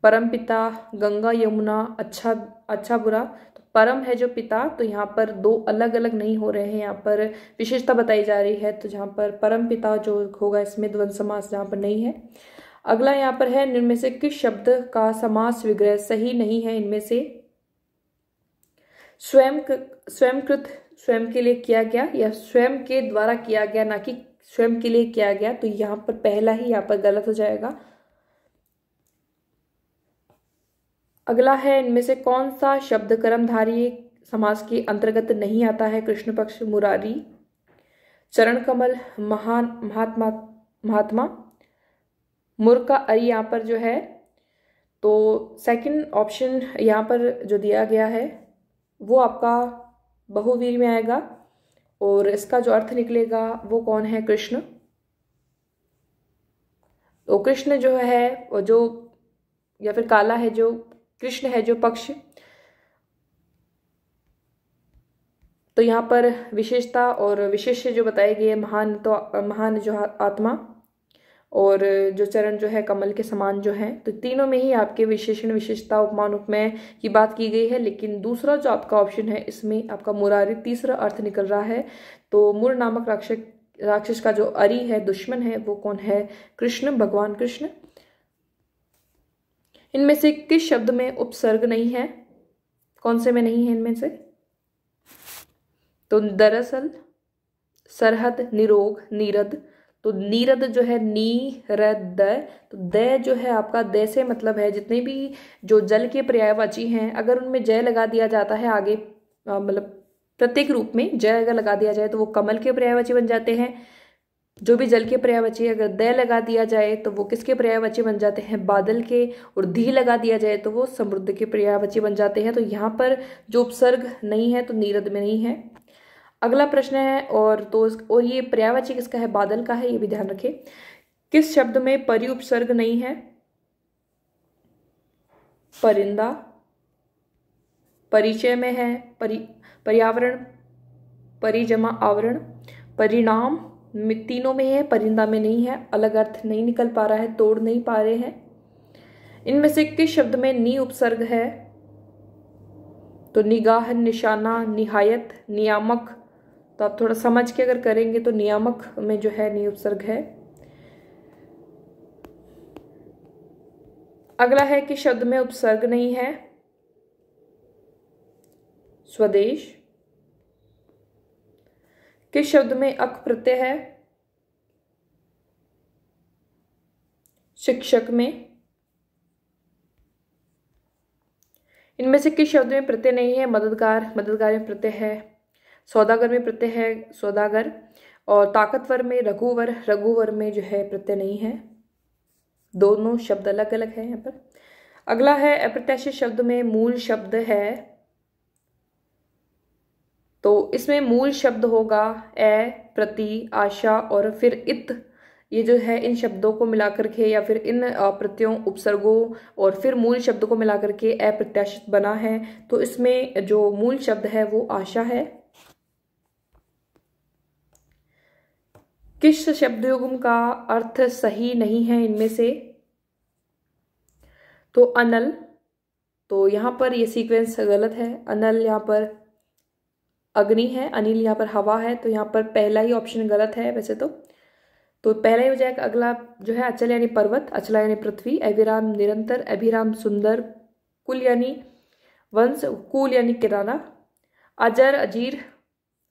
परम पिता, गंगा यमुना, अच्छा अच्छा बुरा। तो परम है जो पिता, तो यहाँ पर दो अलग अलग नहीं हो रहे हैं, यहाँ पर विशेषता बताई जा रही है। तो जहाँ पर परम पिता जो होगा इसमें द्वंद्व समास जहाँ पर नहीं है। अगला यहाँ पर है, इनमें से किस शब्द का समास विग्रह सही नहीं है? इनमें से स्वयंकृत स्वयं के लिए किया गया या स्वयं के द्वारा किया गया, ना कि स्वयं के लिए किया गया, तो यहाँ पर पहला ही यहाँ पर गलत हो जाएगा। अगला है, इनमें से कौन सा शब्द कर्मधारय समास के अंतर्गत नहीं आता है? कृष्ण पक्ष, मुरारी, चरण कमल, महान, महात्मा, महात्मा, मुर का अरि यहाँ पर जो है, तो सेकंड ऑप्शन यहाँ पर जो दिया गया है वो आपका बहुवीर में आएगा और इसका जो अर्थ निकलेगा वो कौन है? कृष्ण। तो कृष्ण जो है वो जो, या फिर काला है जो, कृष्ण है जो पक्ष, तो यहाँ पर विशेषता और विशेष्य जो बताए गए महान, तो महान जो आत्मा और जो चरण जो है कमल के समान जो है, तो तीनों में ही आपके विशेषण, विशेषता, उपमान, उपमेय की बात की गई है। लेकिन दूसरा जो आपका ऑप्शन है इसमें आपका मुरारी तीसरा अर्थ निकल रहा है। तो मुर नामक राक्षस का जो अरि है, दुश्मन है, वो कौन है? कृष्ण, भगवान कृष्ण। इनमें से किस शब्द में उपसर्ग नहीं है? कौन से में नहीं है इनमें से? तो दरअसल, सरहद, निरोग, नीरद। तो नीरद जो है नीरद, तो द जो है आपका द से मतलब है जितने भी जो जल के पर्यायवाची हैं, अगर उनमें जय लगा दिया जाता है आगे, मतलब प्रत्येक रूप में जय अगर लगा दिया जाए तो वो कमल के पर्यायवाची बन जाते हैं। जो भी जल के पर्यायवाची, अगर द लगा दिया जाए तो वो किसके पर्यायवाची बन जाते हैं? बादल के। और धी लगा दिया जाए तो वो समुद्र के पर्यायवाची बन जाते हैं। तो यहाँ पर जो उपसर्ग नहीं है तो नीरद में नहीं है। अगला प्रश्न है, और ये पर्यायवाची किसका है? बादल का है, ये भी ध्यान रखें। किस शब्द में परि उपसर्ग नहीं है? परिंदा, परिचय में है, पर्यावरण, परिजमा, आवरण, परिणाम, तीनों में है, परिंदा में नहीं है। अलग अर्थ नहीं निकल पा रहा है, तोड़ नहीं पा रहे हैं। इनमें से किस शब्द में नी उपसर्ग है? तो निगाह, निशाना, निहायत, नियामक। तो आप थोड़ा समझ के अगर करेंगे तो नियामक में जो है नी उपसर्ग है। अगला है कि शब्द में उपसर्ग नहीं है, स्वदेश। किस शब्द में अक प्रत्यय है? शिक्षक में। इनमें से किस शब्द में प्रत्यय नहीं है? मददगार, मददगार में प्रत्यय है। सौदागर में प्रत्यय है, सौदागर। और ताकतवर में रघुवर, रघुवर में जो है प्रत्यय नहीं है। दोनों शब्द अलग अलग है यहाँ पर। अगला है, अप्रत्याशित शब्द में मूल शब्द है, तो इसमें मूल शब्द होगा ए, प्रति, आशा और फिर इत। ये जो है इन शब्दों को मिलाकर के या फिर इन प्रत्ययों, उपसर्गों और फिर मूल शब्द को मिलाकर के अप्रत्याशित बना है। तो इसमें जो मूल शब्द है वो आशा है। किस शब्दयुग्म का अर्थ सही नहीं है इनमें से? तो अनल। तो यहाँ पर ये सीक्वेंस गलत है। अनल यहाँ पर अग्नि है, अनिल यहाँ पर हवा है, तो यहाँ पर पहला ही ऑप्शन गलत है वैसे तो पहला ही हो जाएगा। अगला जो है, अचल यानी पर्वत, अचला यानी पृथ्वी, अविराम निरंतर, अभिराम सुंदर, कुल यानी वंश, कुल यानी किराना, अजर, अजीर।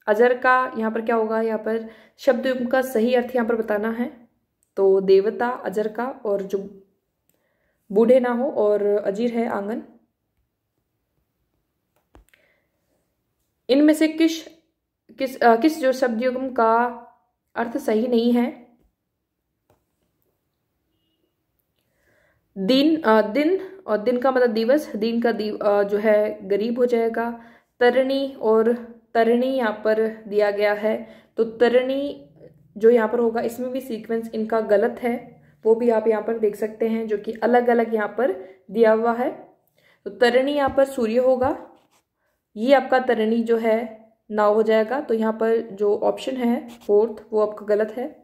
अजर का यहाँ पर क्या होगा? यहाँ पर शब्द का सही अर्थ यहाँ पर बताना है। तो देवता अजर का, और जो बूढ़े ना हो, और अजीर है आंगन। इनमें से किस जो शब्द युग्म का अर्थ सही नहीं है? दिन, दिन, और दिन का मतलब दिवस, दिन का जो है गरीब हो जाएगा। तरणी, और तरणी यहाँ पर दिया गया है, तो तरणी जो यहाँ पर होगा इसमें भी सीक्वेंस इनका गलत है, वो भी आप यहाँ पर देख सकते हैं, जो कि अलग अलग यहाँ पर दिया हुआ है। तो तरणी यहाँ पर सूर्य होगा, ये आपका तरणी जो है नाव हो जाएगा। तो यहाँ पर जो ऑप्शन है फोर्थ वो आपका गलत है।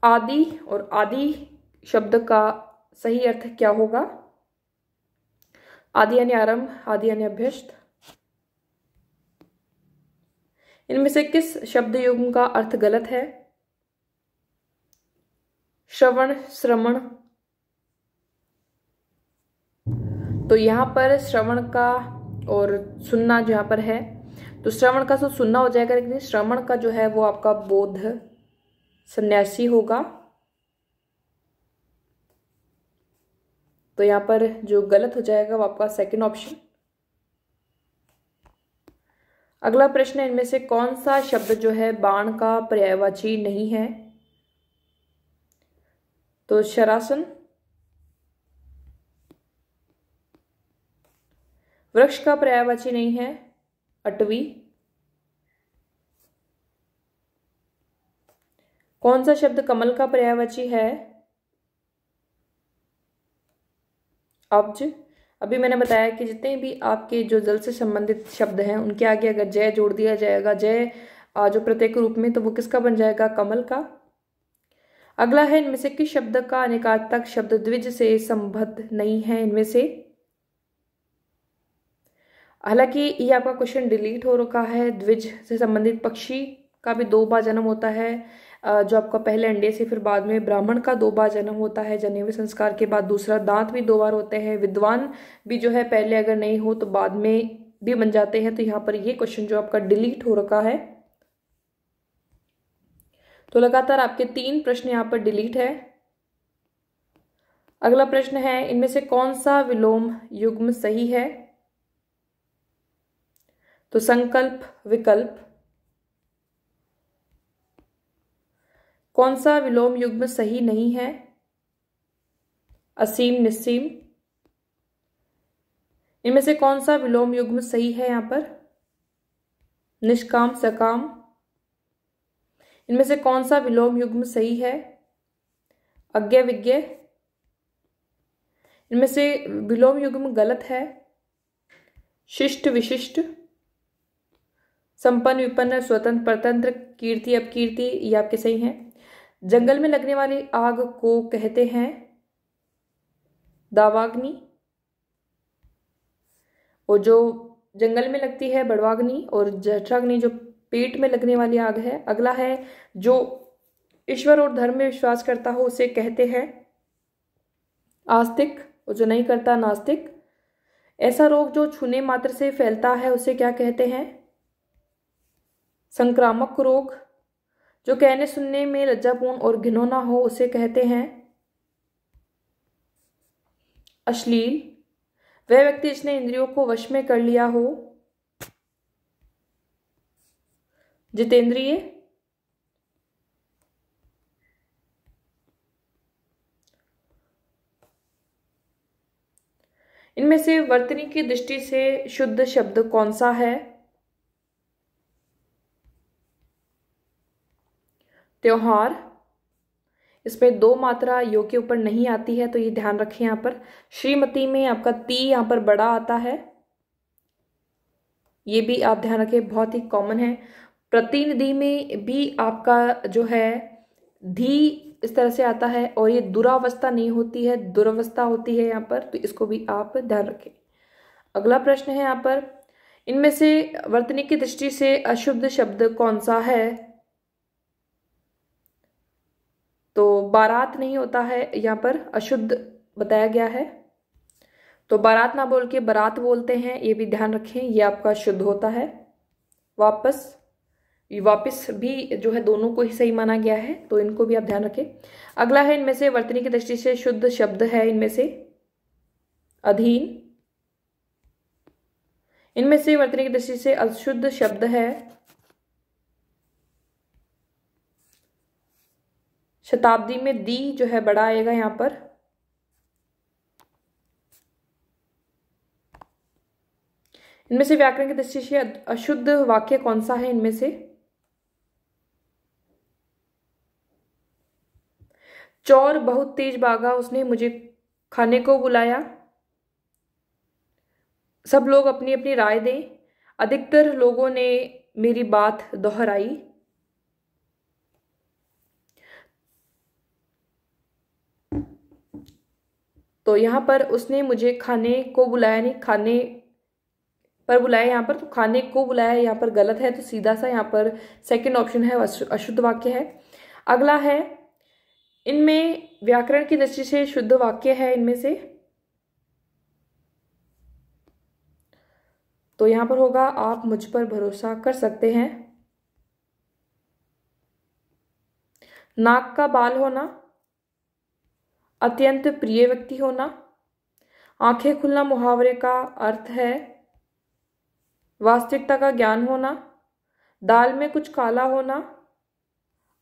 आदि, और आदि शब्द का सही अर्थ क्या होगा? आदि यानी आरंभ, आदि यानी अभ्यस्त। इनमें से किस शब्द युग्म का अर्थ गलत है? श्रवण, श्रमण। तो यहां पर श्रवण का और सुनना जो यहां पर है, तो श्रवण का तो सुनना हो जाएगा, लेकिन श्रवण का जो है वो आपका बोध, सन्यासी होगा। तो यहां पर जो गलत हो जाएगा वो आपका सेकंड ऑप्शन। अगला प्रश्न है, इनमें से कौन सा शब्द जो है बाण का पर्यायवाची नहीं है? तो शरासन। वृक्ष का पर्यायवाची नहीं है, अटवी। कौन सा शब्द कमल का पर्यायवाची है? अब्ज। अभी मैंने बताया कि जितने भी आपके जो जल से संबंधित शब्द हैं उनके आगे अगर जय जोड़ दिया जाएगा, जय जो प्रत्येक रूप में, तो वो किसका बन जाएगा? कमल का। अगला है, इनमें से किस शब्द का अनेकार्थक शब्द द्विज से संबद्ध नहीं है? इनमें से, हालांकि ये आपका क्वेश्चन डिलीट हो रखा है। द्विज से संबंधित पक्षी का भी 2 बार जन्म होता है, जो आपका पहले अंडे से फिर बाद में। ब्राह्मण का 2 बार जन्म होता है जनेऊ संस्कार के बाद। दूसरा, दांत भी 2 बार होते हैं। विद्वान भी जो है पहले अगर नहीं हो तो बाद में भी बन जाते हैं। तो यहाँ पर ये क्वेश्चन जो आपका डिलीट हो रखा है। तो लगातार आपके 3 प्रश्न यहाँ पर डिलीट है। अगला प्रश्न है, इनमें से कौन सा विलोम युग्म सही है? तो संकल्प, विकल्प। कौन सा विलोम युग्म सही नहीं है? असीम, निस्सीम। इनमें से कौन सा विलोम युग्म सही है यहां पर? निष्काम, सकाम। इनमें से कौन सा विलोम युग्म सही है? अज्ञे, विज्ञे। इनमें से विलोम युग्म गलत है? शिष्ट, विशिष्ट। संपन्न, विपन्न, स्वतंत्र, परतंत्र, कीर्ति, अपकीर्ति, ये आपके सही हैं। जंगल में लगने वाली आग को कहते हैं दावाग्नि, और जो जंगल में लगती है बड़वाग्नि, और जठराग्नि जो पेट में लगने वाली आग है। अगला है, जो ईश्वर और धर्म में विश्वास करता हो उसे कहते हैं आस्तिक, और जो नहीं करता नास्तिक। ऐसा रोग जो छूने मात्र से फैलता है उसे क्या कहते हैं? संक्रामक रोग। जो कहने सुनने में लज्जापूर्ण और घिनौना हो उसे कहते हैं अश्लील। वह व्यक्ति जिसने इंद्रियों को वश में कर लिया हो जितेंद्रिय। इनमें से वर्तनी की दृष्टि से शुद्ध शब्द कौन सा है? त्योहार। इसमें 2 मात्रा यो के ऊपर नहीं आती है, तो ये ध्यान रखें। यहाँ पर श्रीमती में आपका ती यहाँ पर बड़ा आता है, ये भी आप ध्यान रखें, बहुत ही कॉमन है। प्रतिनिधि में भी आपका जो है धी इस तरह से आता है, और ये दुरावस्था नहीं होती है, दुरावस्था होती है यहाँ पर, तो इसको भी आप ध्यान रखें। अगला प्रश्न है यहाँ पर, इनमें से वर्तनी की दृष्टि से अशुद्ध शब्द कौन सा है? तो बारात नहीं होता है, यहाँ पर अशुद्ध बताया गया है, तो बारात ना बोल के बारात बोलते हैं, ये भी ध्यान रखें, ये आपका शुद्ध होता है। वापस भी जो है दोनों को ही सही माना गया है, तो इनको भी आप ध्यान रखें। अगला है, इनमें से वर्तनी की दृष्टि से शुद्ध शब्द है इनमें से अधीन। इनमें से वर्तनी की दृष्टि से अशुद्ध शब्द है शताब्दी में दी जो है बड़ा आएगा यहां पर। इनमें से व्याकरण की दृष्टि से अशुद्ध वाक्य कौन सा है? इनमें से चोर बहुत तेज भागा, उसने मुझे खाने को बुलाया। सब लोग अपनी अपनी राय दें, अधिकतर लोगों ने मेरी बात दोहराई। तो यहाँ पर उसने मुझे खाने को बुलाया, नहीं खाने पर बुलाया यहाँ पर, तो खाने को बुलाया यहाँ पर गलत है, तो सीधा सा यहाँ पर सेकंड ऑप्शन है अशुद्ध वाक्य है। अगला है, इनमें व्याकरण की दृष्टि से शुद्ध वाक्य है इनमें से, तो यहाँ पर होगा आप मुझ पर भरोसा कर सकते हैं। नाक का बाल होना, अत्यंत प्रिय व्यक्ति होना, आंखें खुलना मुहावरे का अर्थ है, वास्तविकता का ज्ञान होना, दाल में कुछ काला होना,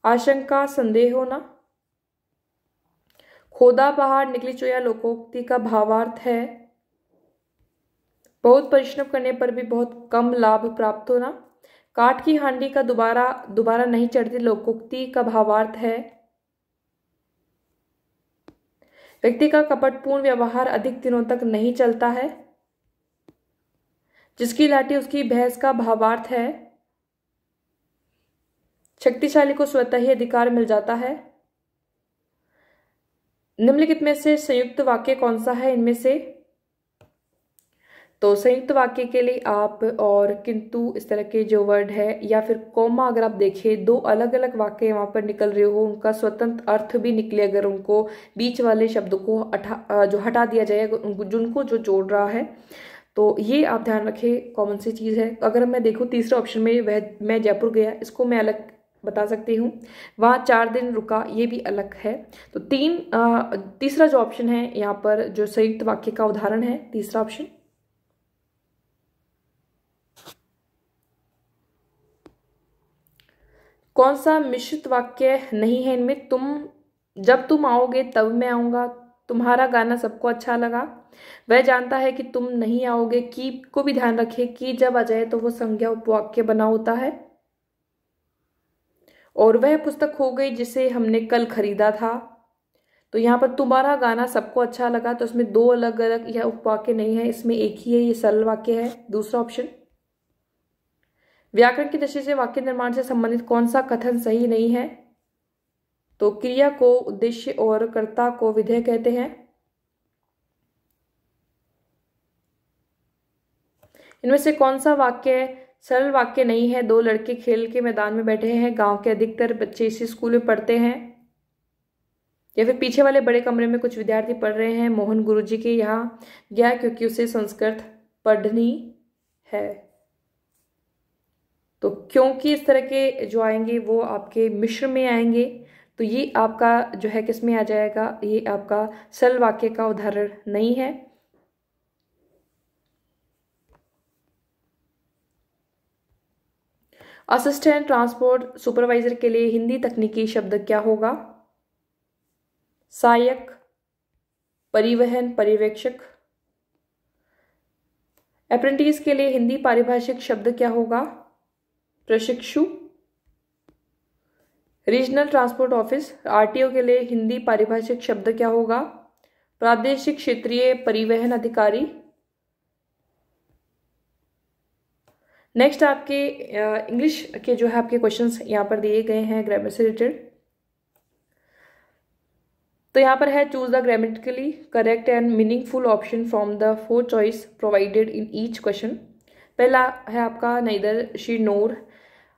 आशंका संदेह होना, खोदा पहाड़ निकली चोया लोकोक्ति का भावार्थ है, बहुत परिश्रम करने पर भी बहुत कम लाभ प्राप्त होना, काठ की हांडी का दोबारा नहीं चढ़ती लोकोक्ति का भावार्थ है, व्यक्ति का कपटपूर्ण व्यवहार अधिक दिनों तक नहीं चलता है, जिसकी लाठी उसकी भैंस का भावार्थ है, शक्तिशाली को स्वतः ही अधिकार मिल जाता है। निम्नलिखित में से संयुक्त वाक्य कौन सा है इनमें से? तो संयुक्त वाक्य के लिए आप और, किंतु इस तरह के जो वर्ड है, या फिर कोमा, अगर आप देखें दो अलग अलग वाक्य वहां पर निकल रहे हो, उनका स्वतंत्र अर्थ भी निकले, अगर उनको बीच वाले शब्द को हटा दिया जाए, जिनको जो जोड़ रहा है, तो ये आप ध्यान रखें कॉमन सी चीज़ है। अगर मैं देखूँ तीसरे ऑप्शन में, वह मैं जयपुर गया, इसको मैं अलग बता सकती हूँ, वहाँ 4 दिन रुका, ये भी अलग है। तो तीसरा जो ऑप्शन है यहाँ पर जो संयुक्त वाक्य का उदाहरण है, तीसरा ऑप्शन। कौन सा मिश्रित वाक्य नहीं है इनमें? जब तुम आओगे तब मैं आऊँगा, तुम्हारा गाना सबको अच्छा लगा, वह जानता है कि तुम नहीं आओगे, की को भी ध्यान रखें कि जब आ जाए तो वो संज्ञा उपवाक्य बना होता है, और वह पुस्तक खो गई जिसे हमने कल खरीदा था। तो यहाँ पर तुम्हारा गाना सबको अच्छा लगा, तो इसमें 2 अलग अलग यह उपवाक्य नहीं है, इसमें एक ही है, ये सरल वाक्य है, दूसरा ऑप्शन। व्याकरण की दृष्टि से वाक्य निर्माण से संबंधित कौन सा कथन सही नहीं है? तो क्रिया को उद्देश्य और कर्ता को विधेय कहते हैं। इनमें से कौन सा वाक्य सरल वाक्य नहीं है? 2 लड़के खेल के मैदान में बैठे हैं, गांव के अधिकतर बच्चे इसी स्कूल में पढ़ते हैं। या फिर पीछे वाले बड़े कमरे में कुछ विद्यार्थी पढ़ रहे हैं, मोहन गुरुजी के यहाँ गया क्योंकि उसे संस्कृत पढ़नी है। तो क्योंकि इस तरह के जो आएंगे वो आपके मिश्र में आएंगे, तो ये आपका जो है किस में आ जाएगा? ये आपका सरल वाक्य का उदाहरण नहीं है। असिस्टेंट ट्रांसपोर्ट सुपरवाइजर के लिए हिंदी तकनीकी शब्द क्या होगा? सहायक, परिवहन, पर्यवेक्षक। अप्रेंटिस के लिए हिंदी पारिभाषिक शब्द क्या होगा? प्रशिक्षु। रीजनल ट्रांसपोर्ट ऑफिस आरटीओ के लिए हिंदी पारिभाषिक शब्द क्या होगा? प्रादेशिक क्षेत्रीय परिवहन अधिकारी। नेक्स्ट आपके इंग्लिश के जो है आपके क्वेश्चंस यहाँ पर दिए गए हैं ग्रामर से रिलेटेड। तो यहाँ पर है choose the grammatically correct and meaningful option from the 4 choice provided in each question. पहला है आपका neither she nor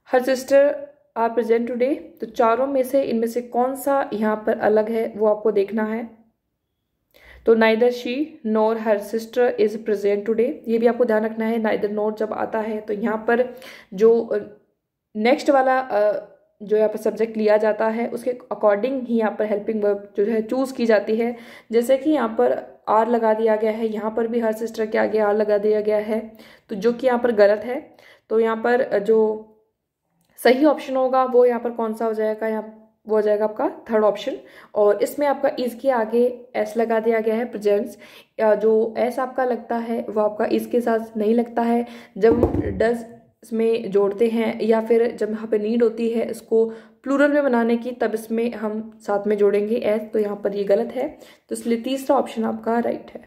her sister are present today. तो चारों में से इनमें से कौन सा यहाँ पर अलग है वो आपको देखना है। तो neither she nor her sister is present today, ये भी आपको ध्यान रखना है। नाइदर नोर जब आता है तो यहाँ पर जो नेक्स्ट वाला जो यहाँ पर सब्जेक्ट लिया जाता है उसके अकॉर्डिंग ही यहाँ पर हेल्पिंग वर्ब जो है चूज की जाती है। जैसे कि यहाँ पर आर लगा दिया गया है, यहाँ पर भी हर सिस्टर के आगे आर लगा दिया गया है, तो जो कि यहाँ पर गलत है। तो यहाँ पर जो सही ऑप्शन होगा वो यहाँ पर कौन सा हो जाएगा? यहाँ वो हो जाएगा आपका थर्ड ऑप्शन। और इसमें आपका इस के आगे एस लगा दिया गया है, प्रेजेंट्स। जो एस आपका लगता है वो आपका इसके साथ नहीं लगता है। जब डज इसमें जोड़ते हैं या फिर जब यहाँ पे नीड होती है इसको प्लूरल में बनाने की, तब इसमें हम साथ में जोड़ेंगे एस, तो यहाँ पर ये गलत है। तो इसलिए तीसरा ऑप्शन आपका राइट है।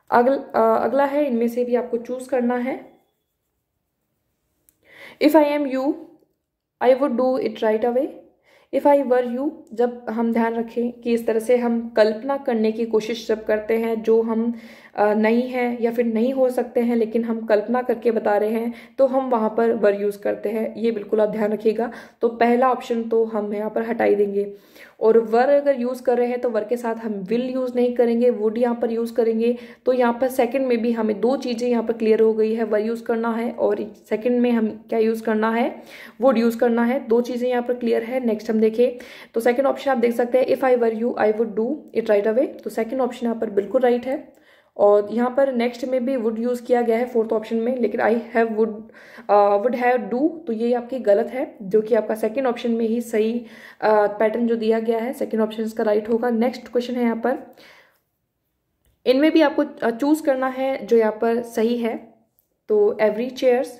अगला है, इनमें से भी आपको चूज करना है। If I am you I would do it right away. If I were you, जब हम ध्यान रखें कि इस तरह से हम कल्पना करने की कोशिश जब करते हैं जो हम नहीं है या फिर नहीं हो सकते हैं लेकिन हम कल्पना करके बता रहे हैं, तो हम वहाँ पर वर यूज़ करते हैं। ये बिल्कुल आप ध्यान रखिएगा। तो पहला ऑप्शन तो हम यहाँ पर हटा ही देंगे। और वर अगर यूज़ कर रहे हैं तो वर के साथ हम विल यूज़ नहीं करेंगे, वुड यहाँ पर यूज़ करेंगे। तो यहाँ पर सेकंड में भी हमें दो चीज़ें यहाँ पर क्लियर हो गई है, वर यूज़ करना है और सेकंड में हम क्या यूज़ करना है, वुड यूज़ करना है। दो चीज़ें यहाँ पर क्लियर है। नेक्स्ट हम देखें तो सेकंड ऑप्शन आप देख सकते हैं, if I were you I would do it right away. तो सेकंड ऑप्शन यहाँ पर बिल्कुल राइट है। और यहाँ पर नेक्स्ट में भी वुड यूज़ किया गया है फोर्थ ऑप्शन में, लेकिन I have would have do, तो ये आपकी गलत है, जो कि आपका सेकंड ऑप्शन में ही सही पैटर्न जो दिया गया है, सेकंड ऑप्शन इसका राइट होगा। नेक्स्ट क्वेश्चन है यहाँ पर, इनमें भी आपको चूज करना है जो यहाँ पर सही है। तो every chairs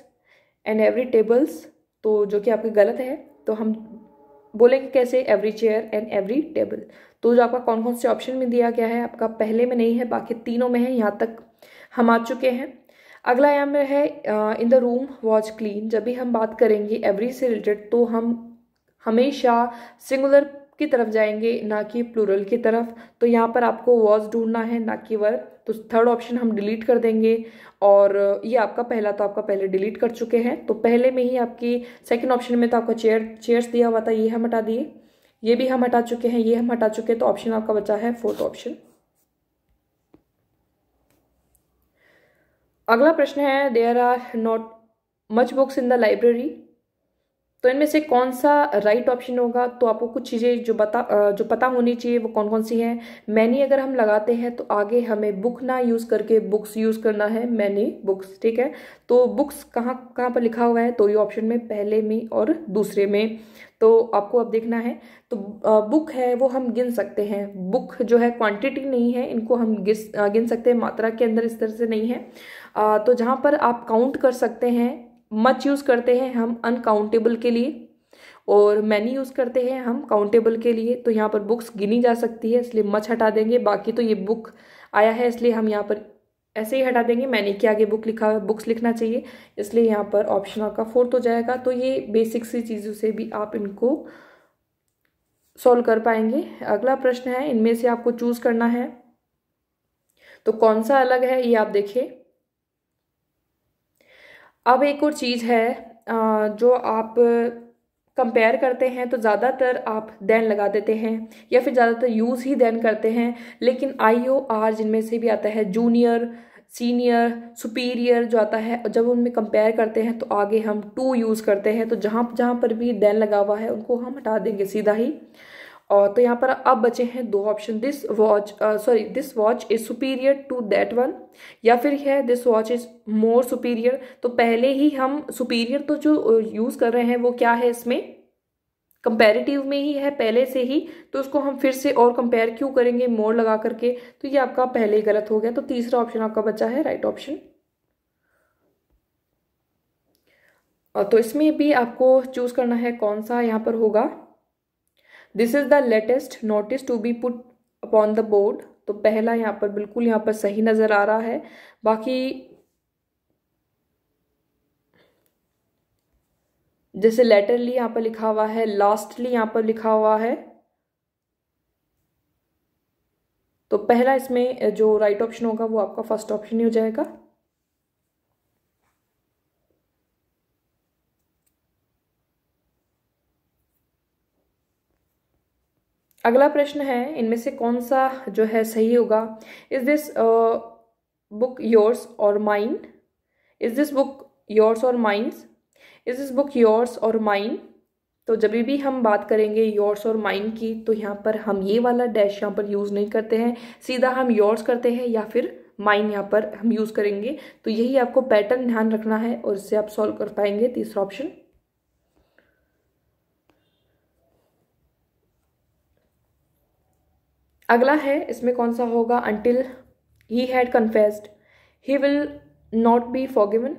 and every tables, तो जो कि आपकी गलत है। तो हम बोलेंगे कैसे, every chair and every table. तो जो आपका कौन कौन से ऑप्शन में दिया गया है, आपका पहले में नहीं है, बाकी तीनों में है। यहाँ तक हम आ चुके हैं। अगला यहाँ में है in the room was clean. जब भी हम बात करेंगे एवरी से रिलेटेड तो हम हमेशा सिंगुलर की तरफ जाएंगे, ना कि प्लूरल की तरफ। तो यहाँ पर आपको वॉज ढूंढना है, ना कि वर। तो थर्ड ऑप्शन हम डिलीट कर देंगे। और ये आपका पहला तो आपका पहले डिलीट कर चुके हैं। तो पहले में ही आपकी सेकंड ऑप्शन में तो आपका चेयर्स दिया हुआ था, ये हम हटा दिए। ये भी हम हटा चुके हैं, ये हम हटा चुके हैं। तो ऑप्शन आपका बचा है फोर्थ ऑप्शन। अगला प्रश्न है, there are not much books in the library. तो इनमें से कौन सा राइट ऑप्शन होगा। तो आपको कुछ चीज़ें जो पता होनी चाहिए वो कौन कौन सी हैं। मैनी अगर हम लगाते हैं तो आगे हमें बुक ना यूज़ करके बुक्स यूज़ करना है, मैनी बुक्स, ठीक है। तो बुक्स कहाँ कहाँ पर लिखा हुआ है, तो ये ऑप्शन में पहले में और दूसरे में। तो आपको अब देखना है। तो बुक है वो हम गिन सकते हैं, बुक जो है क्वांटिटी नहीं है, इनको हम गिन सकते हैं, मात्रा के अंदर इस तरह से नहीं है। तो जहाँ पर आप काउंट कर सकते हैं, मच यूज़ करते हैं हम अनकाउंटेबल के लिए और मैनी यूज़ करते हैं हम काउंटेबल के लिए। तो यहाँ पर बुक्स गिनी जा सकती है, इसलिए मच हटा देंगे। बाकी तो ये बुक आया है इसलिए हम यहाँ पर ऐसे ही हटा देंगे। मैनी के आगे बुक लिखा है, बुक्स लिखना चाहिए, इसलिए यहाँ पर ऑप्शन आपका फोर्थ हो जाएगा। तो ये बेसिक सी चीज़ों से भी आप इनको सॉल्व कर पाएंगे। अगला प्रश्न है, इनमें से आपको चूज करना है तो कौन सा अलग है, ये आप देखिए। अब एक और चीज़ है जो आप कंपेयर करते हैं तो ज़्यादातर आप देन लगा देते हैं या फिर ज़्यादातर यूज़ ही देन करते हैं, लेकिन आई ओ आर जिनमें से भी आता है, जूनियर, सीनियर, सुपीरियर जो आता है, जब उनमें कंपेयर करते हैं तो आगे हम टू यूज़ करते हैं। तो जहाँ जहाँ पर भी देन लगा हुआ है उनको हम हटा देंगे सीधा ही। और तो यहाँ पर अब बचे हैं दो option, this watch is superior to that one, या फिर है this watch is more superior. तो पहले ही हम सुपीरियर तो जो यूज कर रहे हैं वो क्या है, इसमें कंपैरेटिव में ही है पहले से ही, तो उसको हम फिर से और कंपेयर क्यों करेंगे मोर लगा करके। तो ये आपका पहले ही गलत हो गया। तो तीसरा ऑप्शन आपका बचा है राइट ऑप्शन। तो इसमें भी आपको चूज करना है कौन सा यहाँ पर होगा। This is the latest notice to be put upon the board. तो पहला यहाँ पर बिल्कुल यहाँ पर सही नजर आ रहा है। बाकी जैसे लेटरली यहाँ पर लिखा हुआ है, लास्टली यहाँ पर लिखा हुआ है, तो पहला इसमें जो राइट ऑप्शन होगा वो आपका फर्स्ट ऑप्शन ही हो जाएगा। अगला प्रश्न है, इनमें से कौन सा जो है सही होगा। इज दिस बुक योर्स और mine, is this book yours और mines, is this book yours और माइन। तो जब भी हम बात करेंगे योर्स और माइन की तो यहाँ पर हम ये वाला डैश यहाँ पर यूज़ नहीं करते हैं, सीधा हम योर्स करते हैं या फिर माइन यहाँ पर हम यूज़ करेंगे। तो यही आपको पैटर्न ध्यान रखना है और इससे आप सॉल्व कर पाएंगे। तीसरा ऑप्शन। अगला है, इसमें कौन सा होगा, until he had confessed he will not be forgiven.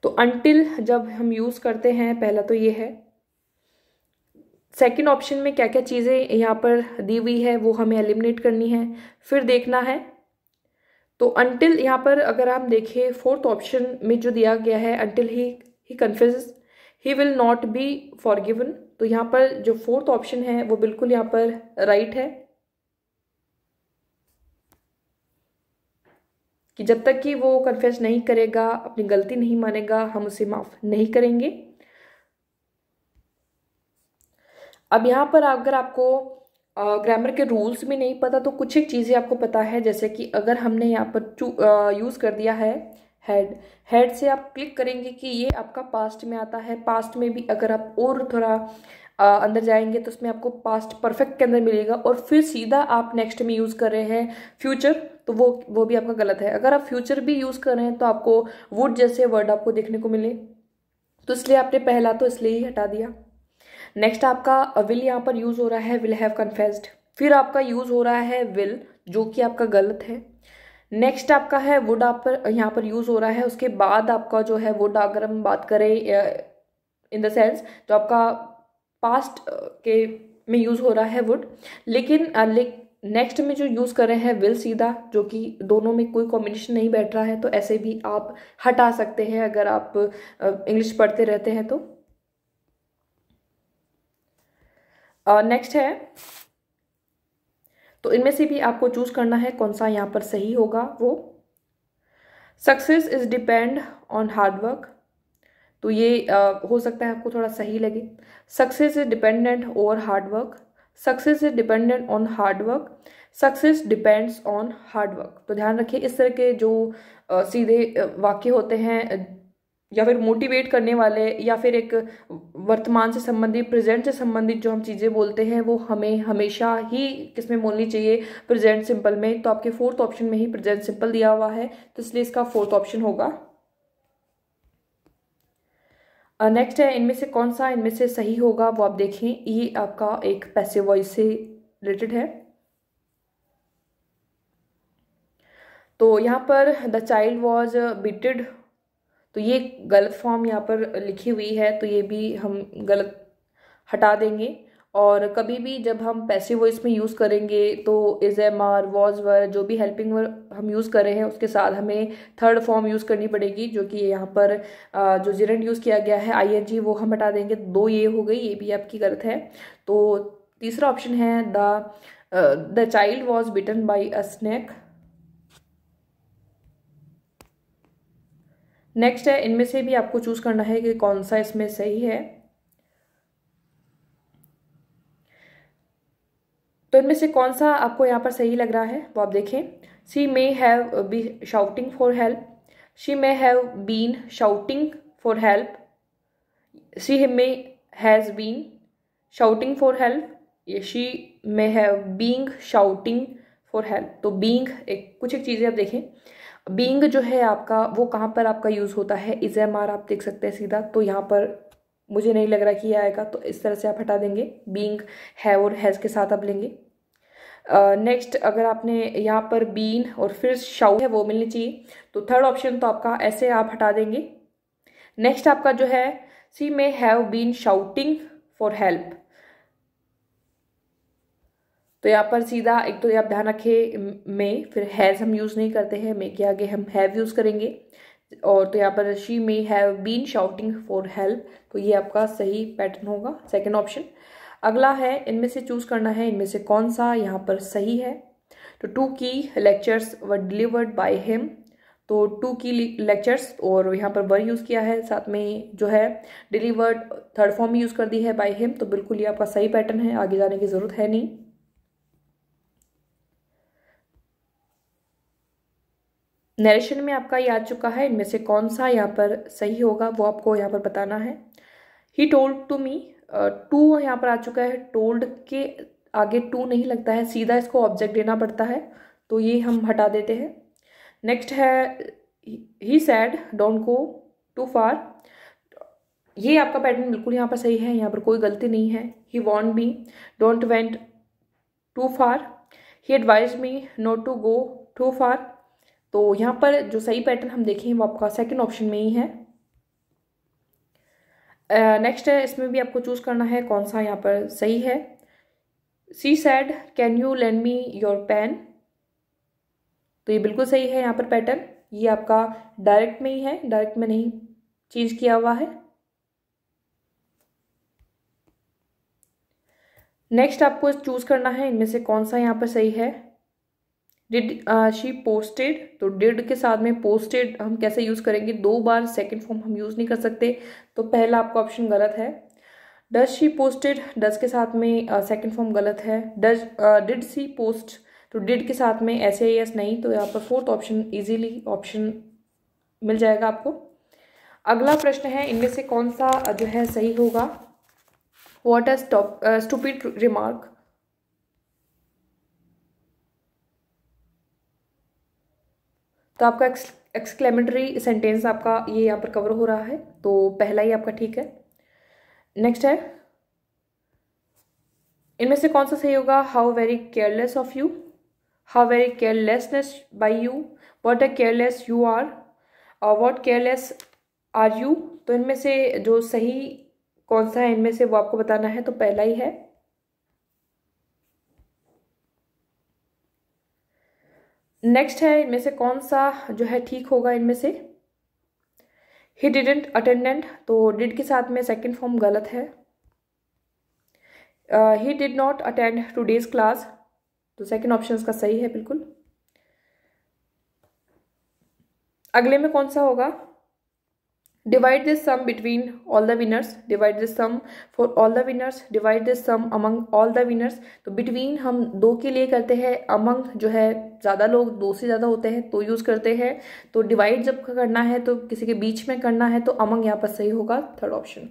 तो अंटिल जब हम यूज करते हैं, पहला तो ये है। सेकंड ऑप्शन में क्या क्या चीजें यहाँ पर दी हुई है वो हमें एलिमिनेट करनी है, फिर देखना है। तो अंटिल यहाँ पर अगर हम देखें फोर्थ ऑप्शन में जो दिया गया है, until he confesses he will not be forgiven. तो यहाँ पर जो फोर्थ ऑप्शन है वो बिल्कुल यहाँ पर राइट है, कि जब तक कि वो कन्फेस नहीं करेगा, अपनी गलती नहीं मानेगा, हम उसे माफ नहीं करेंगे। अब यहाँ पर अगर आपको ग्रामर के रूल्स में नहीं पता तो कुछ एक चीज़ें आपको पता है, जैसे कि अगर हमने यहाँ पर यूज़ कर दिया है हेड, हेड से आप क्लिक करेंगे कि ये आपका पास्ट में आता है। पास्ट में भी अगर आप और थोड़ा अंदर जाएंगे तो उसमें आपको पास्ट परफेक्ट के अंदर मिलेगा, और फिर सीधा आप नेक्स्ट में यूज़ कर रहे हैं फ्यूचर, तो वो भी आपका गलत है। अगर आप फ्यूचर भी यूज़ कर रहे हैं तो आपको वुड जैसे वर्ड आपको देखने को मिले, तो इसलिए आपने पहला तो इसलिए ही हटा दिया। नेक्स्ट आपका विल यहाँ पर यूज़ हो रहा है, विल हैव कन्फेस्ड। फिर आपका यूज़ हो रहा है विल, जो कि आपका गलत है। नेक्स्ट आपका है वुड, आप पर यहाँ पर यूज़ हो रहा है। उसके बाद आपका जो है वुड, अगर हम बात करें इन द सेंस जो आपका पास्ट के में यूज़ हो रहा है वुड, लेकिन नेक्स्ट में जो यूज़ कर रहे हैं विल सीधा, जो कि दोनों में कोई कॉम्बिनेशन नहीं बैठ रहा है, तो ऐसे भी आप हटा सकते हैं अगर आप इंग्लिश पढ़ते रहते हैं तो। नेक्स्ट है, तो इनमें से भी आपको चूज करना है कौन सा यहाँ पर सही होगा। वो success is depend on hard work, तो ये हो सकता है आपको थोड़ा सही लगे। Success is dependent over hard work, success is dependent on hard work, success depends on hard work. तो ध्यान रखिए, इस तरह के जो सीधे वाक्य होते हैं या फिर मोटिवेट करने वाले, या फिर एक वर्तमान से संबंधित, प्रेजेंट से संबंधित जो हम चीज़ें बोलते हैं, वो हमें हमेशा ही किसमें बोलनी चाहिए, प्रेजेंट सिंपल में। तो आपके फोर्थ ऑप्शन में ही प्रेजेंट सिंपल दिया हुआ है, तो इसलिए इसका फोर्थ ऑप्शन होगा। नेक्स्ट है, इनमें से कौन सा इनमें से सही होगा वो आप देखें। ये आपका एक पैसिव वॉइस से रिलेटेड है। तो यहाँ पर द चाइल्ड वॉज बीटेड, तो ये गलत फॉर्म यहाँ पर लिखी हुई है, तो ये भी हम गलत हटा देंगे। और कभी भी जब हम पैसिव वॉइस में यूज़ करेंगे तो इज, एम, आर, वॉज, वर, जो भी हेल्पिंग वर्ब हम यूज़ कर रहे हैं उसके साथ हमें थर्ड फॉर्म यूज़ करनी पड़ेगी, जो कि यहाँ पर जो जेरेंट यूज़ किया गया है आईएनजी, वो हम हटा देंगे। दो ये हो गई, ये भी आपकी गलत है। तो तीसरा ऑप्शन है the child was bitten by a snake. Next है, इनमें से भी आपको चूज करना है कि कौन सा इसमें सही है। तो इनमें से कौन सा आपको यहाँ पर सही लग रहा है वो आप देखें। She may have be shouting for help, she may have been shouting for help, she may has been shouting for help, ये she may have being shouting for help. तो बीइंग कुछ एक चीज़ें आप देखें। बीइंग जो है आपका वो कहाँ पर आपका यूज़ होता है, इज, एम, आर आप देख सकते हैं सीधा, तो यहाँ पर मुझे नहीं लग रहा कि ये आएगा, तो इस तरह से आप हटा देंगे। बीइंग हैव और हैज़ के साथ आप लेंगे। नेक्स्ट, अगर आपने यहाँ पर बीन और फिर शाउट है वो मिलनी चाहिए, तो थर्ड ऑप्शन तो आपका ऐसे आप हटा देंगे। नेक्स्ट आपका जो है she may have been shouting for help, तो यहाँ पर सीधा एक तो आप ध्यान रखें में, फिर हैज़ हम यूज़ नहीं करते हैं, मे के आगे हम हैव यूज़ करेंगे। और तो यहाँ पर she may have been shouting for help, तो ये आपका सही पैटर्न होगा, सेकंड ऑप्शन। अगला है, इनमें से चूज करना है इनमें से कौन सा यहाँ पर सही है। तो 2 की lectures were delivered by him, तो 2 की लेक्चर्स और यहाँ पर वर यूज़ किया है, साथ में जो है डिलीवर्ड थर्ड फॉर्म यूज़ कर दी है बाय हिम, तो बिल्कुल ये आपका सही पैटर्न है, आगे जाने की ज़रूरत है नहीं। नरेशन में आपका ये आ चुका है, इनमें से कौन सा यहाँ पर सही होगा वो आपको यहाँ पर बताना है। ही टोल्ड टू मी, टू यहाँ पर आ चुका है, टोल्ड के आगे टू नहीं लगता है, सीधा इसको ऑब्जेक्ट देना पड़ता है, तो ये हम हटा देते हैं। नेक्स्ट है ही सैड डोंट गो टू फार, ये आपका पैटर्न बिल्कुल यहाँ पर सही है, यहाँ पर कोई गलती नहीं है। He want me don't went too far, he advise me not to go too far, तो यहाँ पर जो सही पैटर्न हम देखें वो आपका सेकंड ऑप्शन में ही है। नेक्स्ट है, इसमें भी आपको चूज करना है कौन सा यहाँ पर सही है। She said can you lend me your pen, तो ये बिल्कुल सही है यहाँ पर पैटर्न, ये आपका डायरेक्ट में ही है, डायरेक्ट में नहीं चेंज किया हुआ है। नेक्स्ट आपको चूज करना है इनमें से कौन सा यहाँ पर सही है। डिड शी पोस्टेड, तो डिड के साथ में पोस्टेड हम कैसे यूज करेंगे, 2 बार सेकेंड फॉर्म हम यूज नहीं कर सकते, तो पहला आपका ऑप्शन गलत है। डज शी पोस्टेड, डज के साथ में सेकेंड फॉर्म गलत है। डज डिड सी पोस्ट, तो डिड के साथ में SAS नहीं, तो यहाँ पर फोर्थ ऑप्शन इजीली ऑप्शन मिल जाएगा आपको। अगला प्रश्न है इनमें से कौन सा जो है सही होगा। व्हाट इज स्टूपिड रिमार्क, तो आपका एक्सक्लेमेटरी सेंटेंस आपका ये यहाँ पर कवर हो रहा है, तो पहला ही आपका ठीक है। नेक्स्ट है इनमें से कौन सा सही होगा। How very careless of you, how very carelessness by you, what a careless you are, और व्हाट केयरलेस आर यू, तो इनमें से जो सही कौन सा है इनमें से वो आपको बताना है, तो पहला ही है। नेक्स्ट है इनमें से कौन सा जो है ठीक होगा इनमें से। ही डिडेंट अटेंडेंट, तो डिड के साथ में सेकेंड फॉर्म गलत है। He did not attend today's class, तो सेकेंड ऑप्शन इसका सही है बिल्कुल। अगले में कौन सा होगा। Divide this sum between all the winners, divide this sum for all the winners, divide this sum among all the winners, तो बिटवीन हम 2 के लिए करते हैं, अमंग जो है ज़्यादा लोग 2 से ज़्यादा होते हैं तो यूज़ करते हैं, तो डिवाइड जब करना है तो किसी के बीच में करना है, तो अमंग यहाँ पर सही होगा, थर्ड ऑप्शन।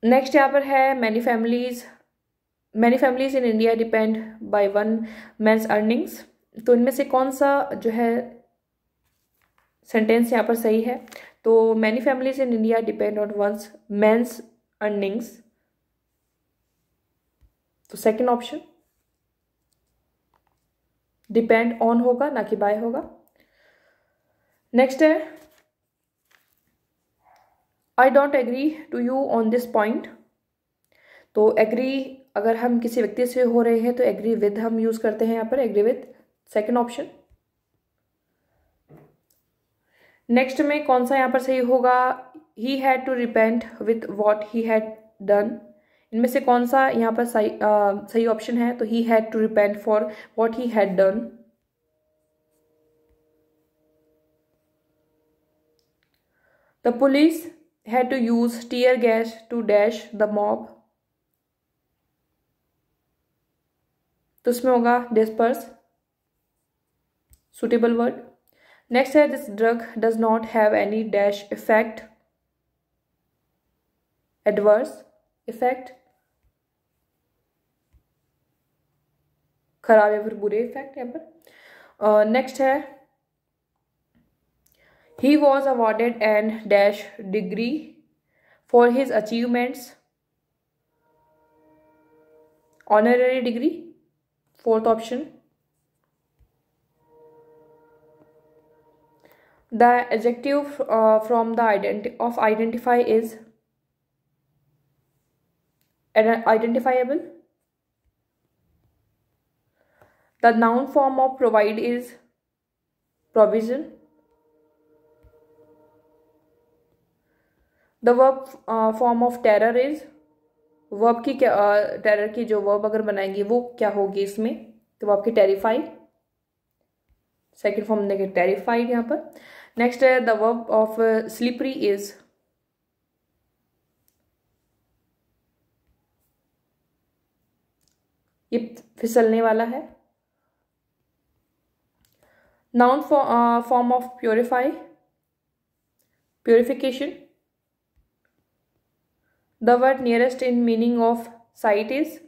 नेक्स्ट यहाँ पर है many families in India depend by one man's earnings, तो इनमें से कौन सा जो है सेंटेंस यहाँ पर सही है। तो many families in India depend on one's man's earnings, तो सेकंड ऑप्शन डिपेंड ऑन होगा ना कि बाय होगा। नेक्स्ट है I don't agree to you on this point, तो एग्री अगर हम किसी व्यक्ति से हो रहे हैं तो एग्री विद हम यूज करते हैं यहाँ पर, agree with, second option. Next में कौन सा यहाँ पर सही होगा। He had to repent with what he had done, इनमें से कौन सा यहाँ पर सही ऑप्शन है, तो he had to repent for what he had done. The police had to use tear gas to dash the mob, तो इसमें होगा डिस्पर्स, सुटेबल वर्ड। नेक्स्ट है this drug does not have any dash effect, adverse effect, खराब या फिर बुरे इफेक्ट यहाँ पर। नेक्स्ट है he was awarded an dash degree for his achievements, honorary degree, fourth option. The adjective from the of identify is identifiable. The noun form of provide is provision. The verb form of terror is, verb की क्या टेरर की जो वर्ब अगर बनाएंगे वो क्या होगी इसमें, तो वो आपकी टेरिफाई, सेकेंड फॉर्म देंगे टेरिफाइड यहाँ पर। नेक्स्ट है the verb of slippery is, ये फिसलने वाला है। Noun form of purify, purification. The word nearest in meaning of sight is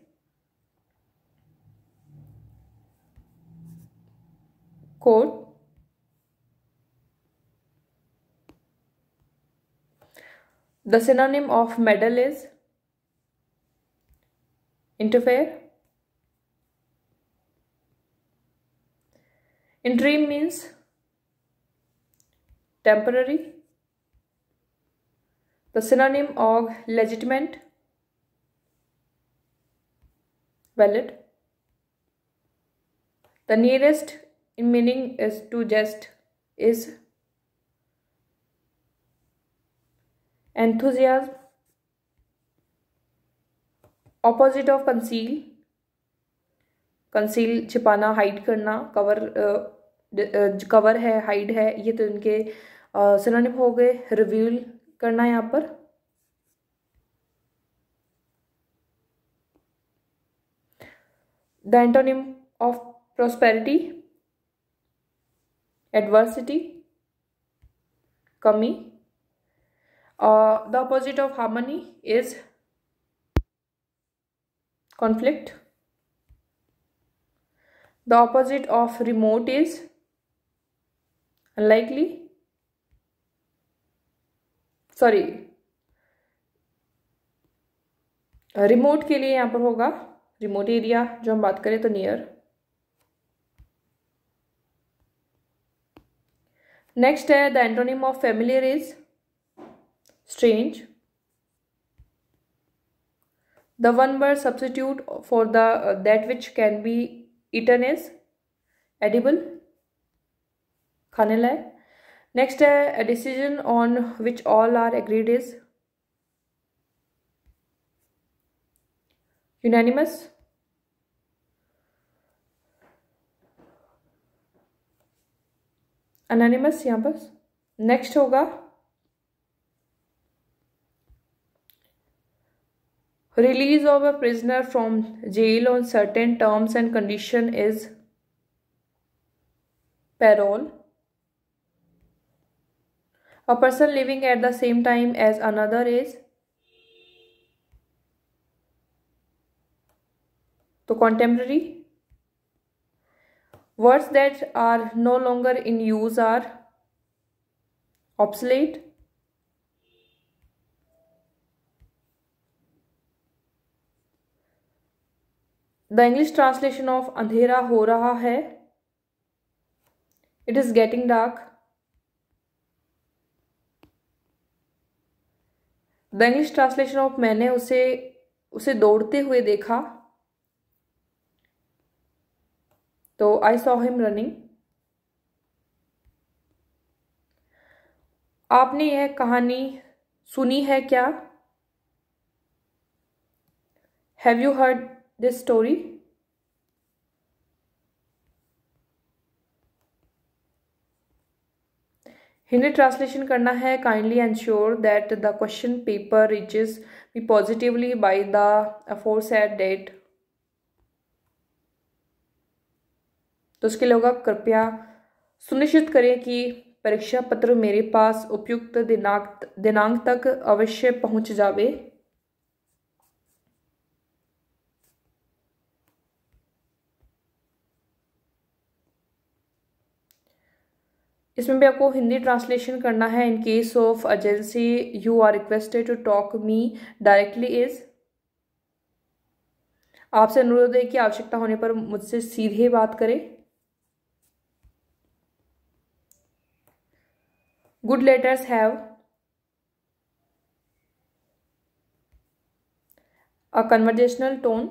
coat. The synonym of meddle is interfere. Interim means temporary. The synonym of legitimate, valid. The nearest in meaning is to just is enthusiasm. Opposite of conceal, conceal छिपाना, हाइड करना, कवर कवर है, हाइड है, ये तो इनके सिनोनिम हो गए। रिवील करना यहाँ पर। The antonym of prosperity, adversity, कमी। The opposite of harmony is conflict. The opposite of remote is unlikely. Sorry, remote के लिए यहाँ पर होगा रिमोट एरिया, जो हम बात करें तो नियर। नेक्स्ट है the antonym of familiar is strange. The one word substitute for the that which can be eaten is edible, खाने लायक। नेक्स्ट है decision on which all are agreed is unanimous. Anonymous यहाँ पर। नेक्स्ट होगा release of a prisoner from jail on certain terms and condition is parole. A person living at the same time as another is तो contemporary. Words that are no longer in use are obsolete. The English translation of अंधेरा हो रहा है, it is getting dark. The English translation of मैंने उसे दौड़ते हुए देखा, तो आई सॉ हिम रनिंग। आपने यह कहानी सुनी है क्या, have you heard this story. Hindi translation करना है kindly ensure that the question paper reaches me positively by the aforesaid date. तो उसके लिए होगा कृपया सुनिश्चित करें कि परीक्षा पत्र मेरे पास उपयुक्त दिनांक तक अवश्य पहुंच जावे। इसमें भी आपको हिंदी ट्रांसलेशन करना है। In case of urgency you are requested to talk me directly is, आपसे अनुरोध है कि आवश्यकता होने पर मुझसे सीधे बात करें। Good letters have a conversational tone.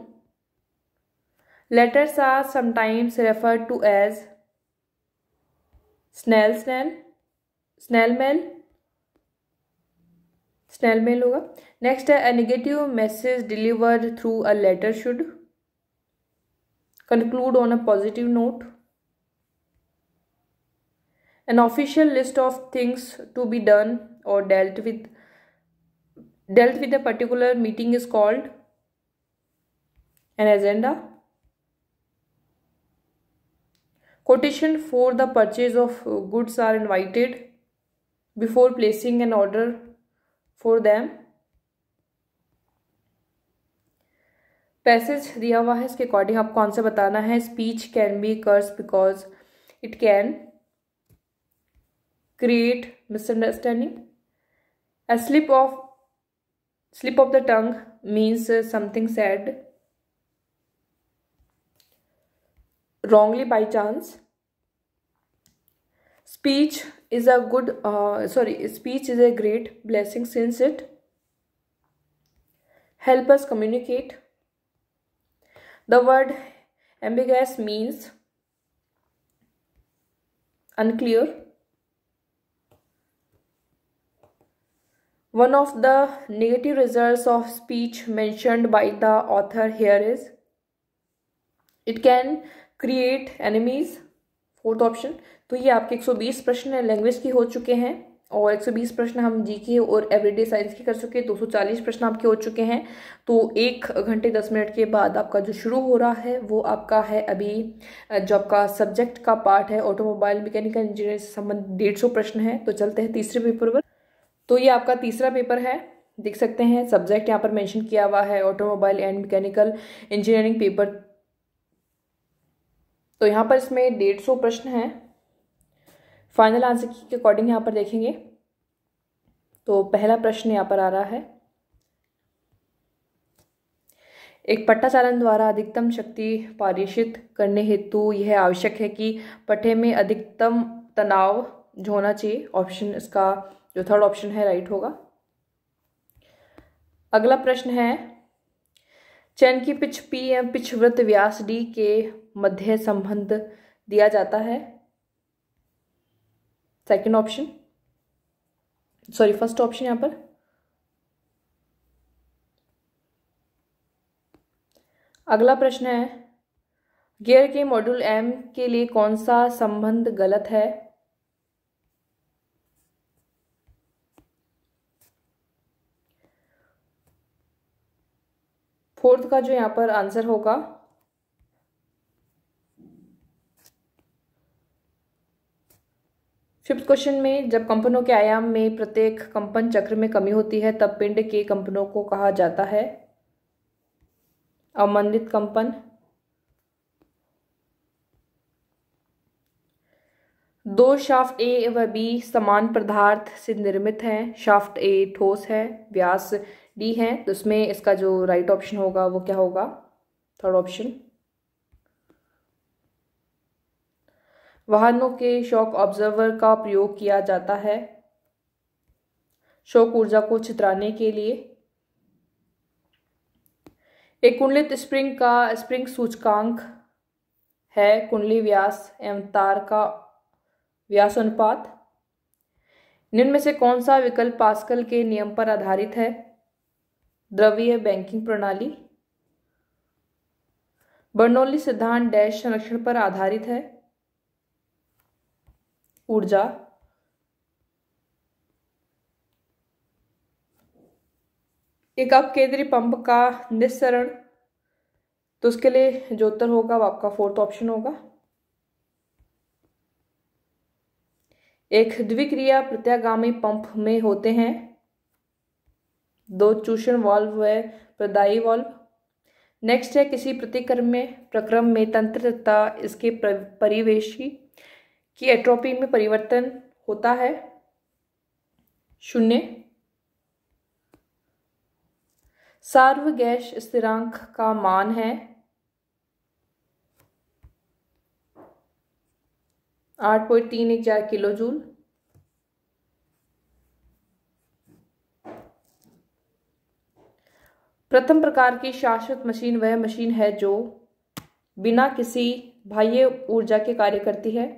Letters are sometimes referred to as snail mail होगा। नेक्स्ट है a negative message delivered through a letter should conclude on a positive note. An official list of things to be done or dealt with a particular meeting is called an agenda. Quotation for the purchase of goods are invited before placing an order for them. Passage दिया हुआ है, इसके अकॉर्डिंग आपको आंसर बताना है। Speech can be curse because it can create misunderstanding. A slip of the tongue means something said wrongly by chance. Speech is a great blessing since it help us communicate. The word ambiguous means unclear. One of the negative results of speech mentioned by the author here is it can create enemies. Fourth option. तो ये आपके 120 प्रश्न लैंग्वेज के हो चुके हैं और 120 प्रश्न हम जीके और एवरीडे साइंस के कर चुके हैं। 240 प्रश्न आपके हो चुके हैं। तो 1 घंटे 10 मिनट के बाद आपका जो शुरू हो रहा है वो आपका है अभी जो आपका सब्जेक्ट का पार्ट है ऑटोमोबाइल मैकेनिकल इंजीनियरिंग से संबंधित 150 प्रश्न है। तो चलते हैं तीसरे पेपर पर। तो ये आपका तीसरा पेपर है, देख सकते हैं सब्जेक्ट यहाँ पर मेंशन किया हुआ है automobile and mechanical engineering paper. तो यहाँ पर इसमें 150 प्रश्न हैं। फाइनल आंसर की के अकॉर्डिंग यहाँ पर देखेंगे तो पहला प्रश्न यहाँ पर आ रहा है, एक पट्टा चालन द्वारा अधिकतम शक्ति पारित करने हेतु यह आवश्यक है कि पट्टे में अधिकतम तनाव जो होना चाहिए। ऑप्शन इसका जो थर्ड ऑप्शन है राइट होगा। अगला प्रश्न है, चैन की पिच पी एवं पिच वृत्त व्यास डी के मध्य संबंध दिया जाता है। Second option, sorry first option यहां पर। अगला प्रश्न है, गियर के मॉड्यूल एम के लिए कौन सा संबंध गलत है। फोर्थ का जो यहां पर आंसर होगा फिफ्थ क्वेश्चन में, जब कंपनों के आयाम में प्रत्येक कंपन चक्र में कमी होती है तब पिंड के कंपनों को कहा जाता है अवमंदित कंपन। दो शाफ्ट ए व बी समान पदार्थ से निर्मित हैं। शाफ्ट ए ठोस है, व्यास डी है। तो इसमें इसका जो राइट ऑप्शन होगा वो क्या होगा, थर्ड ऑप्शन। वाहनों के शॉक ऑब्जर्वर का प्रयोग किया जाता है शॉक ऊर्जा को छितराने के लिए। एक कुंडलित स्प्रिंग का स्प्रिंग सूचकांक है कुंडली व्यास एवं तार का व्यास अनुपात। निम्न में से कौन सा विकल्प पास्कल के नियम पर आधारित है। द्रवीय बैंकिंग प्रणाली। बर्नौली सिद्धांत डैश संरक्षण पर आधारित है। ऊर्जा। एक अपकेंद्री पंप का निस्सरण। तो उसके लिए जो उत्तर होगा वो आपका फोर्थ ऑप्शन होगा। एक द्विक्रिया प्रत्यागामी पंप में होते हैं 2 चूषण वाल्व व प्रदायी वाल्व। नेक्स्ट है, किसी प्रक्रम में तंत्र तथा इसके परिवेशी की एट्रोपी में परिवर्तन होता है 0। सार्वगैश स्थिरांक का मान है 8.314 किलो जूल। प्रथम प्रकार की शाश्वत मशीन वह मशीन है जो बिना किसी बाह्य ऊर्जा के कार्य करती है।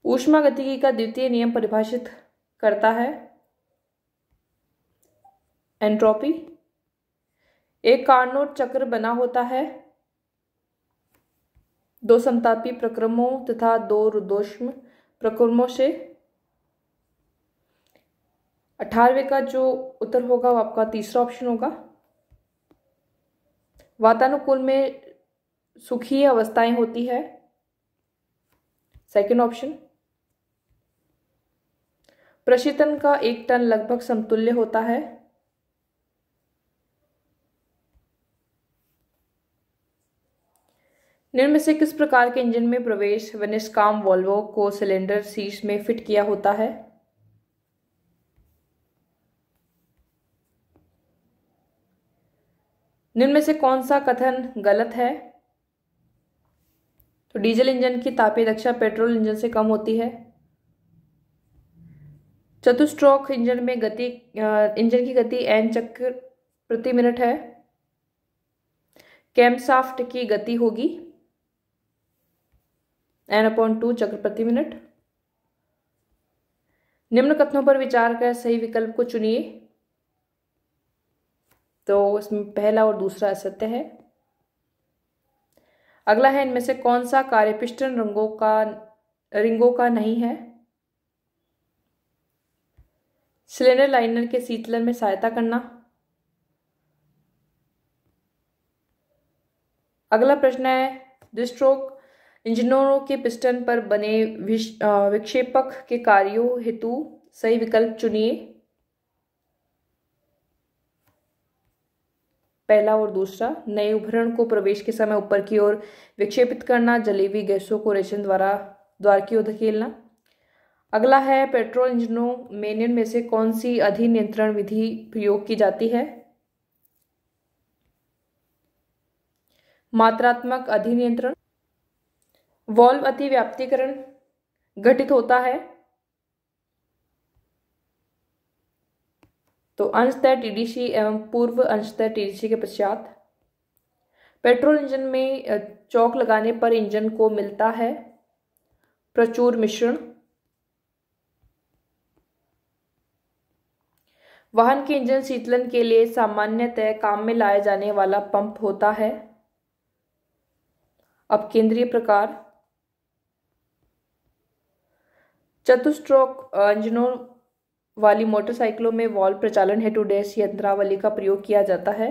ऊष्मागतिकी का द्वितीय नियम परिभाषित करता है एंट्रोपी। एक कार्नोट चक्र बना होता है 2 समतापी प्रक्रमों तथा 2 रुद्धोष्म प्रक्रमों से। 18वें का जो उत्तर होगा वो आपका तीसरा ऑप्शन होगा। वातानुकूल में सुखीय अवस्थाएं होती है, सेकंड ऑप्शन। प्रशीतन का 1 टन लगभग समतुल्य होता है। निम्न में से किस प्रकार के इंजन में प्रवेश व निष्काम वॉल्वों को सिलेंडर शीर्ष में फिट किया होता है। निम्न में से कौन सा कथन गलत है। तो डीजल इंजन की तापीय दक्षता पेट्रोल इंजन से कम होती है। चतुस्ट्रोक इंजन में इंजन की गति n चक्र प्रति मिनट है। कैमशाफ्ट की गति होगी n/2 चक्र प्रति मिनट। निम्न कथनों पर विचार कर सही विकल्प को चुनिए। तो इसमें पहला और दूसरा असत्य है। अगला है, इनमें से कौन सा कार्य पिस्टन रिंगों का नहीं है? सिलेंडर लाइनर के शीतलन में सहायता करना। अगला प्रश्न है, द्विस्ट्रोक इंजनों के पिस्टन पर बने विक्षेपक के कार्यों हेतु सही विकल्प चुनिए। पहला और दूसरा, नए उभरण को प्रवेश के समय ऊपर की ओर विक्षेपित करना, जली हुई गैसों को रेचन द्वार की ओर धकेलना। अगला है, पेट्रोल इंजनों में निम्न में से कौन सी अधिनियंत्रण विधि प्रयोग की जाती है? मात्रात्मक अधिनियंत्रण। वॉल्व अतिव्याप्तिकरण घटित होता है तो अंशतः टीडीसी एवं पूर्व अंशतः टीडीसी के पश्चात। पेट्रोल इंजन में चौक लगाने पर इंजन को मिलता है प्रचुर मिश्रण। वाहन के इंजन शीतलन के लिए सामान्यतः काम में लाया जाने वाला पंप होता है अपकेंद्रीय प्रकार। चतुस्ट्रोक इंजनों वाली मोटरसाइकिलों में वॉल्व प्रचालन हेतु डैश यंत्रावली का प्रयोग किया जाता है।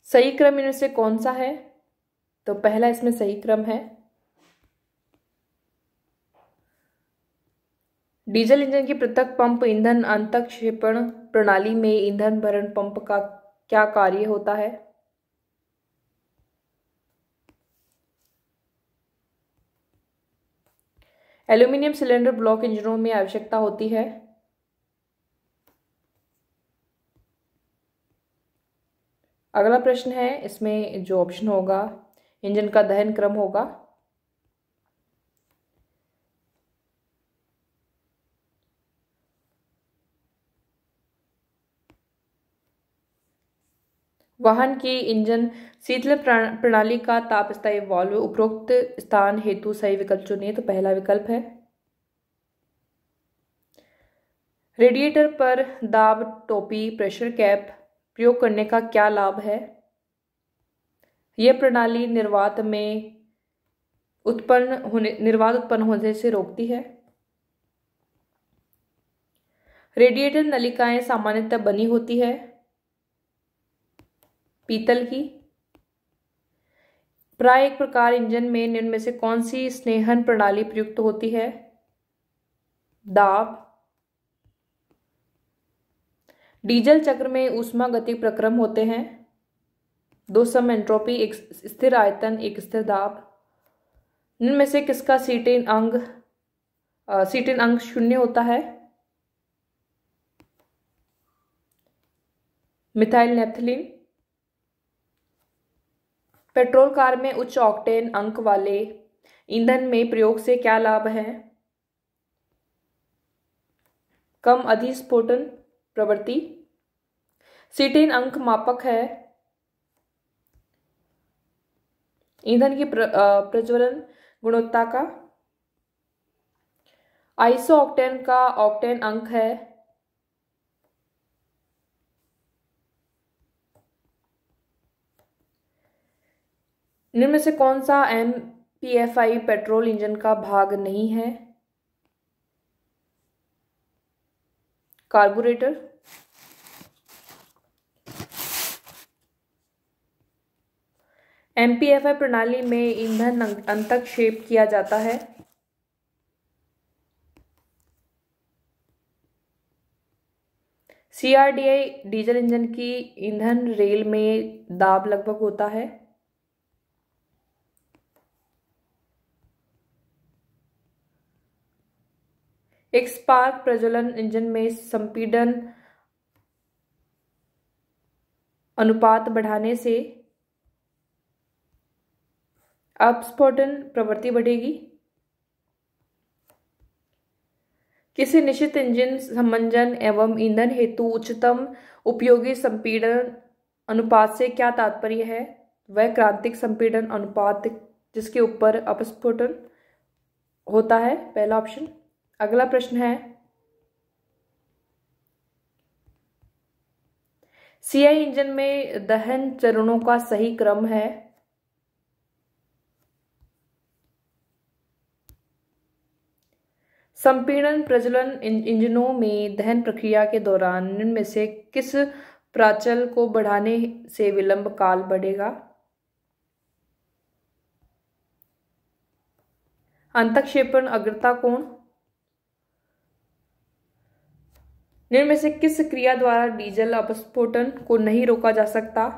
सही क्रम इनमें से कौन सा है? तो पहला इसमें सही क्रम है। डीजल इंजन की पृथक पंप ईंधन अंतःक्षेपण प्रणाली में ईंधन भरण पंप का क्या कार्य होता है? एल्यूमिनियम सिलेंडर ब्लॉक इंजनों में आवश्यकता होती है। अगला प्रश्न है, इसमें जो ऑप्शन होगा इंजन का दहन क्रम होगा। वाहन की इंजन शीतलन प्रणाली का ताप स्थायी वाल्व उपरोक्त स्थान हेतु सही विकल्प चुनिए। तो पहला विकल्प है। रेडिएटर पर दाब टोपी प्रेशर कैप प्रयोग करने का क्या लाभ है? यह प्रणाली निर्वात उत्पन्न होने से रोकती है। रेडिएटर नलिकाएं सामान्यतः बनी होती है पीतल की। प्राय एक प्रकार इंजन में निम्न में से कौन सी स्नेहन प्रणाली प्रयुक्त होती है? दाब। डीजल चक्र में ऊष्मागतिक प्रक्रम होते हैं, दो सम एंट्रोपी, एक स्थिर आयतन, एक स्थिर दाब। निम्न में से किसका सीटेन अंक 0 होता है? Methyl naphthalene. पेट्रोल कार में उच्च ऑक्टेन अंक वाले ईंधन में प्रयोग से क्या लाभ है? कम अधिस्फोटन प्रवृत्ति। सीटेन अंक मापक है ईंधन की प्रज्वलन गुणवत्ता का। आइसो ऑक्टेन का ऑक्टेन अंक है निम्न में से कौन सा MPFI पेट्रोल इंजन का भाग नहीं है? कार्बोरेटर। MPFI प्रणाली में ईंधन अंतःक्षेप किया जाता है। CRDI डीजल इंजन की ईंधन रेल में दाब लगभग होता है। एक स्पार्क प्रज्वलन इंजन में संपीड़न अनुपात बढ़ाने से अपस्फोटन प्रवृत्ति बढ़ेगी। किसी निश्चित इंजन समंजन एवं ईंधन हेतु उच्चतम उपयोगी संपीड़न अनुपात से क्या तात्पर्य है? वह क्रांतिक संपीड़न अनुपात जिसके ऊपर अपस्फोटन होता है, पहला ऑप्शन। अगला प्रश्न है, सीआई इंजन में दहन चरणों का सही क्रम है। संपीड़न प्रज्वलन इंजनों में दहन प्रक्रिया के दौरान निम्न में से किस प्राचल को बढ़ाने से विलंब काल बढ़ेगा? अंतःक्षेपण अग्रता कोण। निम्न में से किस क्रिया द्वारा डीजल अपस्फोटन को नहीं रोका जा सकता?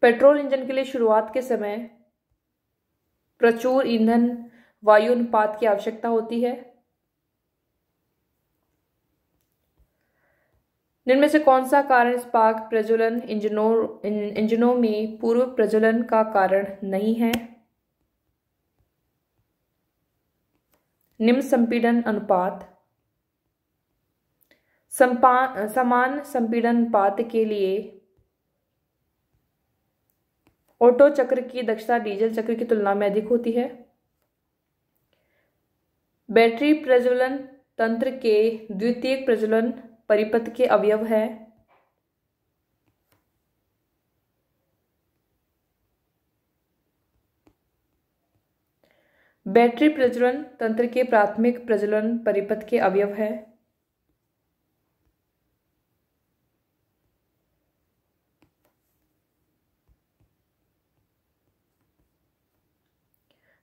पेट्रोल इंजन के लिए शुरुआत के समय प्रचुर ईंधन वायु अनुपात की आवश्यकता होती है। निम्न में से कौन सा कारण स्पार्क प्रज्वलन इंजनों में पूर्व प्रज्वलन का कारण नहीं है? निम्न संपीड़न अनुपात। समान संपीड़न अनुपात के लिए ओटो चक्र की दक्षता डीजल चक्र की तुलना में अधिक होती है। बैटरी प्रज्वलन तंत्र के द्वितीयक प्रज्वलन परिपथ के अवयव है। बैटरी प्रज्वलन तंत्र के प्राथमिक प्रज्वलन परिपथ के अवयव है।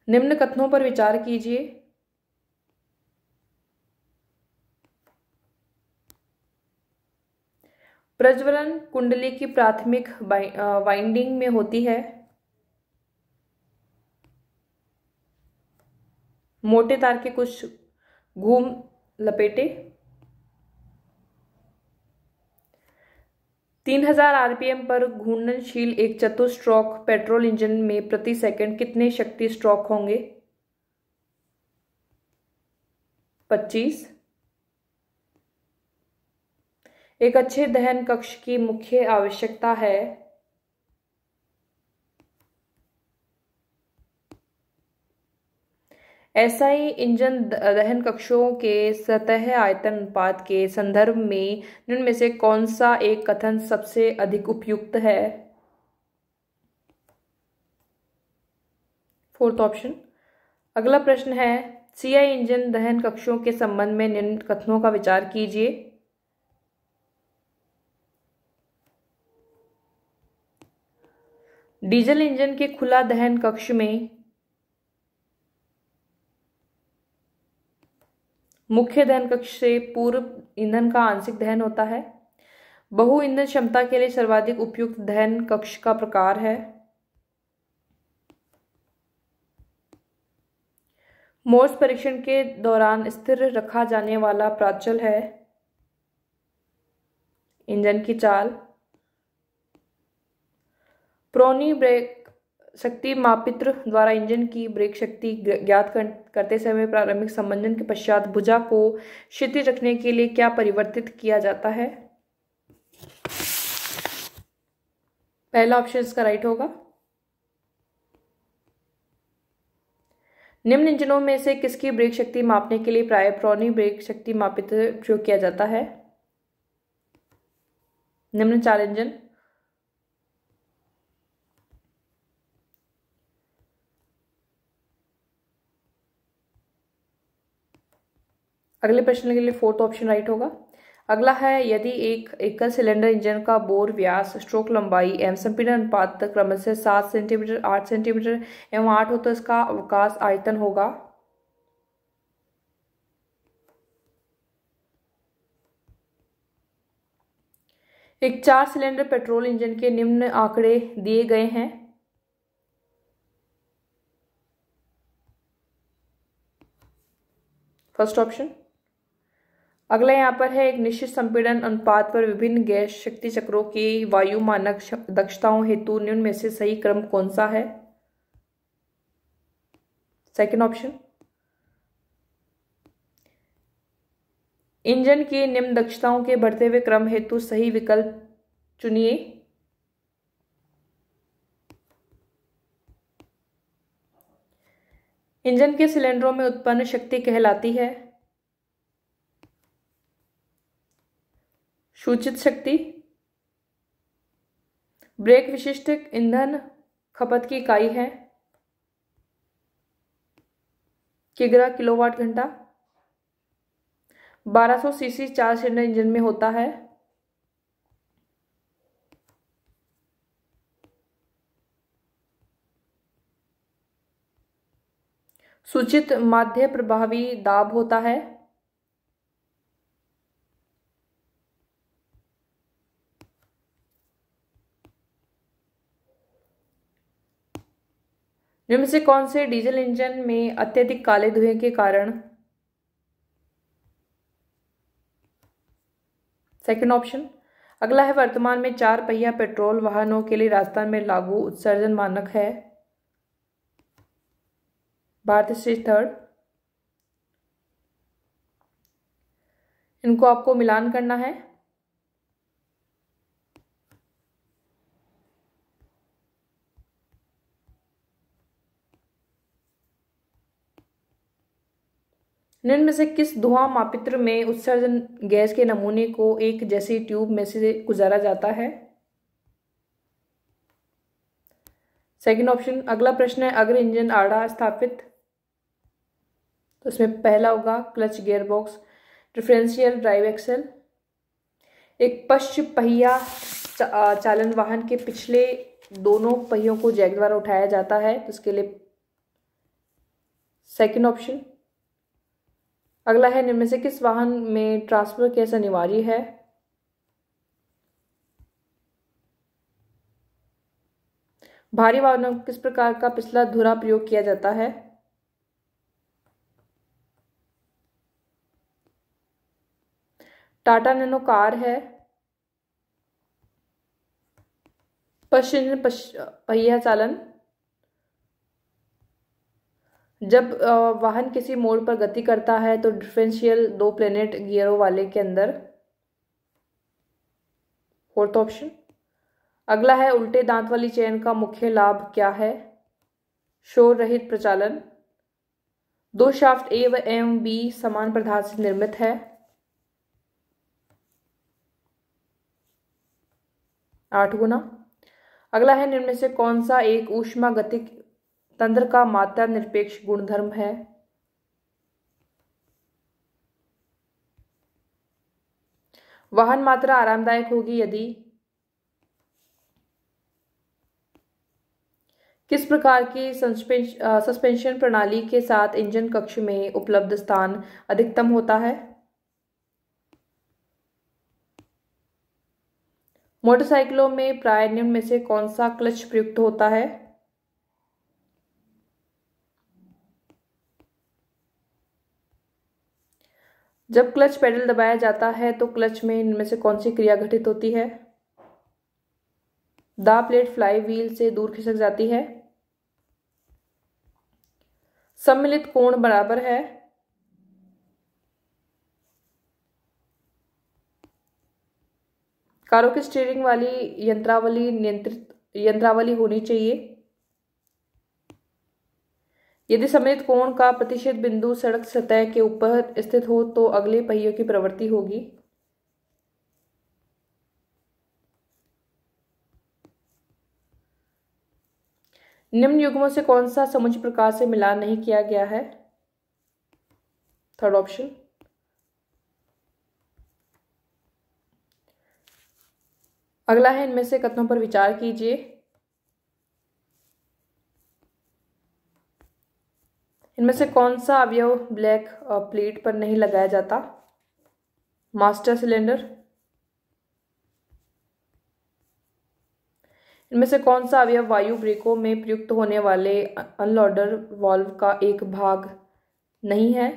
निम्न कथनों पर विचार कीजिए। प्रज्वलन कुंडली की प्राथमिक वाइंडिंग में होती है। मोटे तार के कुछ घूम लपेटे। 3000 आरपीएम पर घूर्णनशील एक चतुस्ट्रोक पेट्रोल इंजन में प्रति सेकंड कितने शक्ति स्ट्रोक होंगे? 25। एक अच्छे दहन कक्ष की मुख्य आवश्यकता है। एसआई इंजन दहन कक्षों के सतह आयतन अनुपात के संदर्भ में निम्न में से कौन सा एक कथन सबसे अधिक उपयुक्त है? Fourth option. अगला प्रश्न है, सीआई इंजन दहन कक्षों के संबंध में निम्न कथनों का विचार कीजिए। डीजल इंजन के खुला दहन कक्ष में मुख्य दहन कक्ष से पूर्व ईंधन का आंशिक दहन होता है। बहु ईंधन क्षमता के लिए सर्वाधिक उपयुक्त दहन कक्ष का प्रकार है। मोर्स परीक्षण के दौरान स्थिर रखा जाने वाला प्राचल है। इंजन की चाल। प्रोनी ब्रेक शक्ति मापित्र द्वारा इंजन की ब्रेक शक्ति ज्ञात करते समय प्रारंभिक संबंधन के पश्चात भुजा को क्षितिज रखने के लिए क्या परिवर्तित किया जाता है? पहला ऑप्शन इसका राइट होगा। निम्न इंजनों में से किसकी ब्रेक शक्ति मापने के लिए प्राय प्रोनी ब्रेक शक्ति मापित्र प्रयोग किया जाता है? निम्न 4 इंजन। अगले प्रश्न के लिए फोर्थ ऑप्शन राइट होगा। अगला है, यदि एक एकल सिलेंडर इंजन का बोर व्यास, स्ट्रोक लंबाई एवं संपीड़न अनुपात क्रमशः 7 सेंटीमीटर, 8 सेंटीमीटर एवं 8 हो तो इसका अवकाश आयतन होगा? एक 4 सिलेंडर पेट्रोल इंजन के निम्न आंकड़े दिए गए हैं। First option. अगला यहाँ पर है, एक निश्चित संपीड़न अनुपात पर विभिन्न गैस शक्ति चक्रों की वायु मानक दक्षताओं हेतु निम्न में से सही क्रम कौन सा है? Second option. इंजन की निम्न दक्षताओं के बढ़ते हुए क्रम हेतु सही विकल्प चुनिए। इंजन के सिलेंडरों में उत्पन्न शक्ति कहलाती है सूचित शक्ति। ब्रेक विशिष्ट ईंधन खपत की इकाई है किग्रा किलोवाट घंटा। 1200 सीसी 4 सिलेंडर इंजन में होता है। सूचित माध्य प्रभावी दाब होता है। निम्न से कौन से डीजल इंजन में अत्यधिक काले धुएं के कारण, सेकंड ऑप्शन। अगला है वर्तमान में 4 पहिया पेट्रोल वाहनों के लिए राजस्थान में लागू उत्सर्जन मानक है, भारत स्टेज थर्ड। इनको आपको मिलान करना है। निम्न में से किस धुआं मापित्र में उत्सर्जन गैस के नमूने को एक जैसी ट्यूब में से गुजारा जाता है, सेकंड ऑप्शन। अगला प्रश्न है अगर इंजन आड़ा स्थापित, तो इसमें पहला होगा clutch gear box differential drive axle. एक पश्च पहिया चालन वाहन के पिछले दोनों पहियों को जैक द्वारा उठाया जाता है, तो इसके लिए सेकंड ऑप्शन। अगला है निम्न में से किस वाहन में ट्रांसफर केस अनिवार्य है, भारी वाहनों में किस प्रकार का पिछला धुरा प्रयोग किया जाता है, टाटा नैनो कार है। पश्चिम पहिया चालन, जब वाहन किसी मोड़ पर गति करता है तो डिफरेंशियल 2 प्लेनेट गियरों वाले के अंदर, फोर्थ ऑप्शन। अगला है उल्टे दांत वाली चेन का मुख्य लाभ क्या है, शोर रहित प्रचालन। 2 शाफ्ट ए व एवं बी समान पदार्थ से निर्मित है, 8 गुना। अगला है निम्न में से कौन सा एक ऊष्मागतिक तंत्र का मात्रा निरपेक्ष गुणधर्म है, वाहन मात्रा आरामदायक होगी यदि किस प्रकार की सस्पेंशन प्रणाली के साथ इंजन कक्ष में उपलब्ध स्थान अधिकतम होता है, मोटरसाइकिलों में प्राय निम्न में से कौन सा क्लच प्रयुक्त होता है, जब क्लच पेडल दबाया जाता है तो क्लच में इनमें से कौन सी क्रिया घटित होती है, दा प्लेट फ्लाई व्हील से दूर खिसक जाती है, सम्मिलित कोण बराबर है, कारों की स्टीयरिंग वाली यंत्रावली होनी चाहिए, यदि सम्मिलित कोण का प्रतिशत बिंदु सड़क सतह के ऊपर स्थित हो तो अगले पहियों की प्रवृत्ति होगी, निम्न युग्मों से कौन सा समुचित प्रकार से मिलान नहीं किया गया है, थर्ड ऑप्शन। अगला है इनमें से कथनों पर विचार कीजिए। इनमें से कौन सा अवयव ब्लैक प्लेट पर नहीं लगाया जाता, मास्टर सिलेंडर। इनमें से कौन सा अवयव वायु ब्रेकों में प्रयुक्त होने वाले अनलोडर वाल्व का एक भाग नहीं है,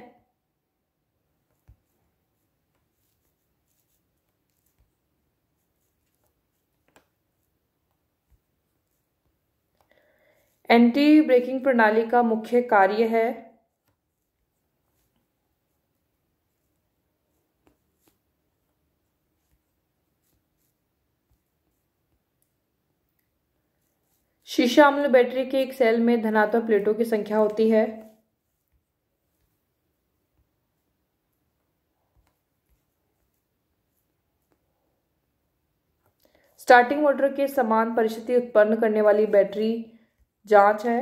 एंटी ब्रेकिंग प्रणाली का मुख्य कार्य है, शीशा अम्ल बैटरी के एक सेल में धनात्मक प्लेटों की संख्या होती है। स्टार्टिंग मोटर के समान परिस्थिति उत्पन्न करने वाली बैटरी जांच है।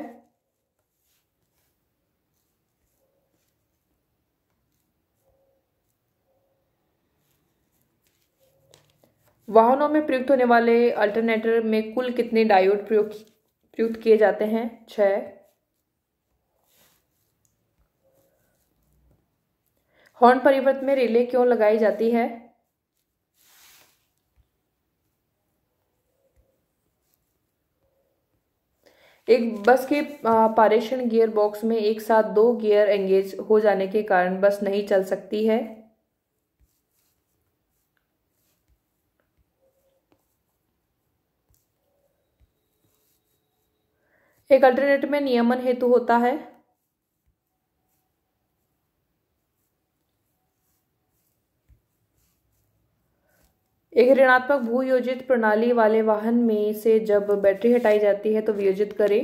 वाहनों में प्रयुक्त होने वाले अल्टरनेटर में कुल कितने डायोड प्रयुक्त किए जाते हैं? 6। हॉर्न परिवर्तन में रिले क्यों लगाई जाती है? एक बस के पारेषण गियर बॉक्स में एक साथ 2 गियर एंगेज हो जाने के कारण बस नहीं चल सकती है। एक अल्टरनेटर में नियमन हेतु होता है। एक ऋणात्मक भू योजित प्रणाली वाले वाहन में से जब बैटरी हटाई जाती है तो वियोजित करें।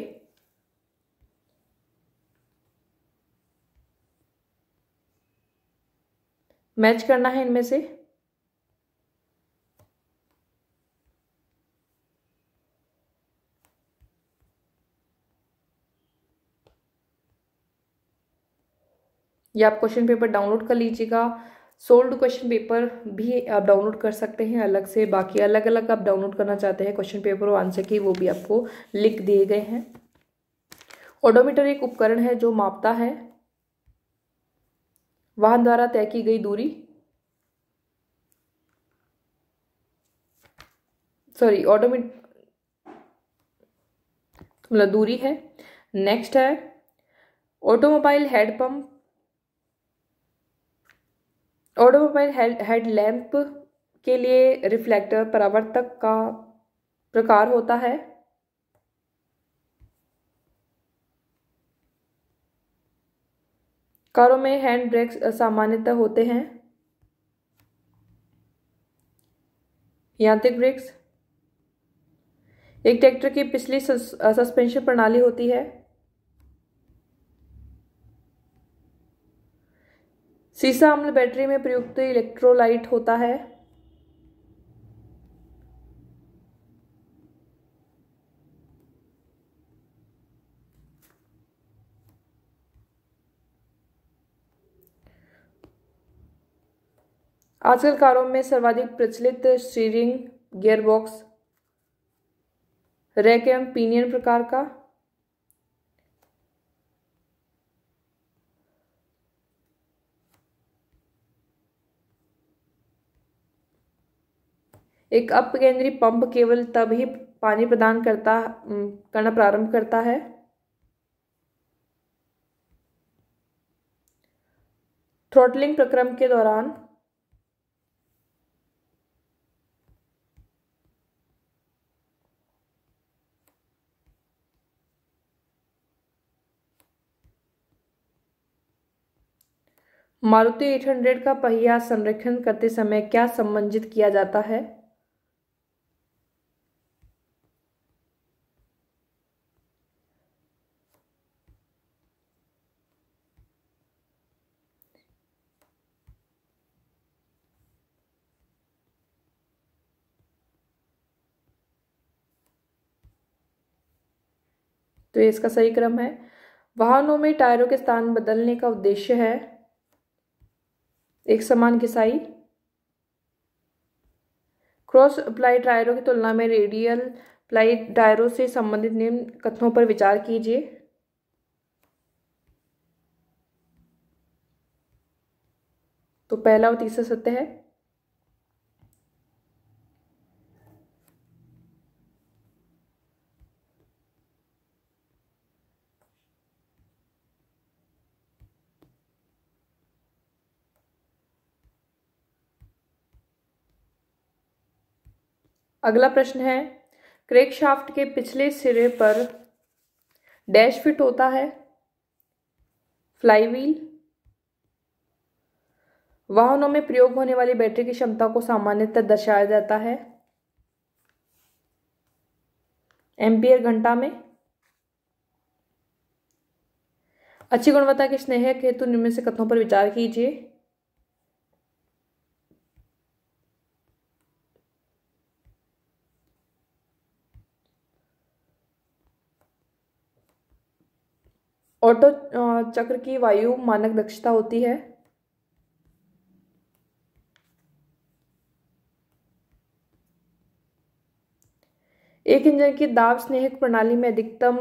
मैच करना है इनमें से। या आप क्वेश्चन पेपर डाउनलोड कर लीजिएगा। सोल्ड क्वेश्चन पेपर भी आप डाउनलोड कर सकते हैं अलग से। बाकी अलग अलग आप डाउनलोड करना चाहते हैं क्वेश्चन पेपर और आंसर की, वो भी आपको लिख दिए गए हैं। ओडोमीटर एक उपकरण है जो मापता है वाहन द्वारा तय की गई दूरी, सॉरी ओडोमीटर मतलब दूरी है। नेक्स्ट है ऑटोमोबाइल हेडपंप, ऑटोमोबाइल हेडलैम्प के लिए रिफ्लेक्टर परावर्तक का प्रकार होता है। कारों में हैंड ब्रेक्स सामान्यतः होते हैं। यांत्रिक ब्रेक्स एक ट्रैक्टर की पिछली सस्पेंशन प्रणाली होती है। सीसा अम्ल बैटरी में प्रयुक्त इलेक्ट्रोलाइट होता है। आजकल कारों में सर्वाधिक प्रचलित स्टीयरिंग गियरबॉक्स रैक एवं पिनियन प्रकार का। एक अपकेंद्री पंप केवल तब ही पानी प्रदान करना प्रारंभ करता है। थ्रॉटलिंग प्रक्रम के दौरान मारुति 800 का पहिया संरेखन करते समय क्या संबंधित किया जाता है? तो ये इसका सही क्रम है। वाहनों में टायरों के स्थान बदलने का उद्देश्य है एक समान घिसाई। क्रॉस अप्लाई टायरों की तुलना में रेडियल अप्लाई टायरों से संबंधित निम्न कथनों पर विचार कीजिए। तो पहला और तीसरा सत्य है। अगला प्रश्न है क्रैंकशाफ्ट के पिछले सिरे पर डैश फिट होता है। फ्लाईव्हील। वाहनों में प्रयोग होने वाली बैटरी की क्षमता को सामान्यतः दर्शाया जाता है एम्पियर घंटा में। अच्छी गुणवत्ता के स्नेहक हेतु निम्न में से कथनों पर विचार कीजिए। ऑटो चक्र की वायु मानक दक्षता होती है। एक इंजन की दाब स्नेहक प्रणाली में अधिकतम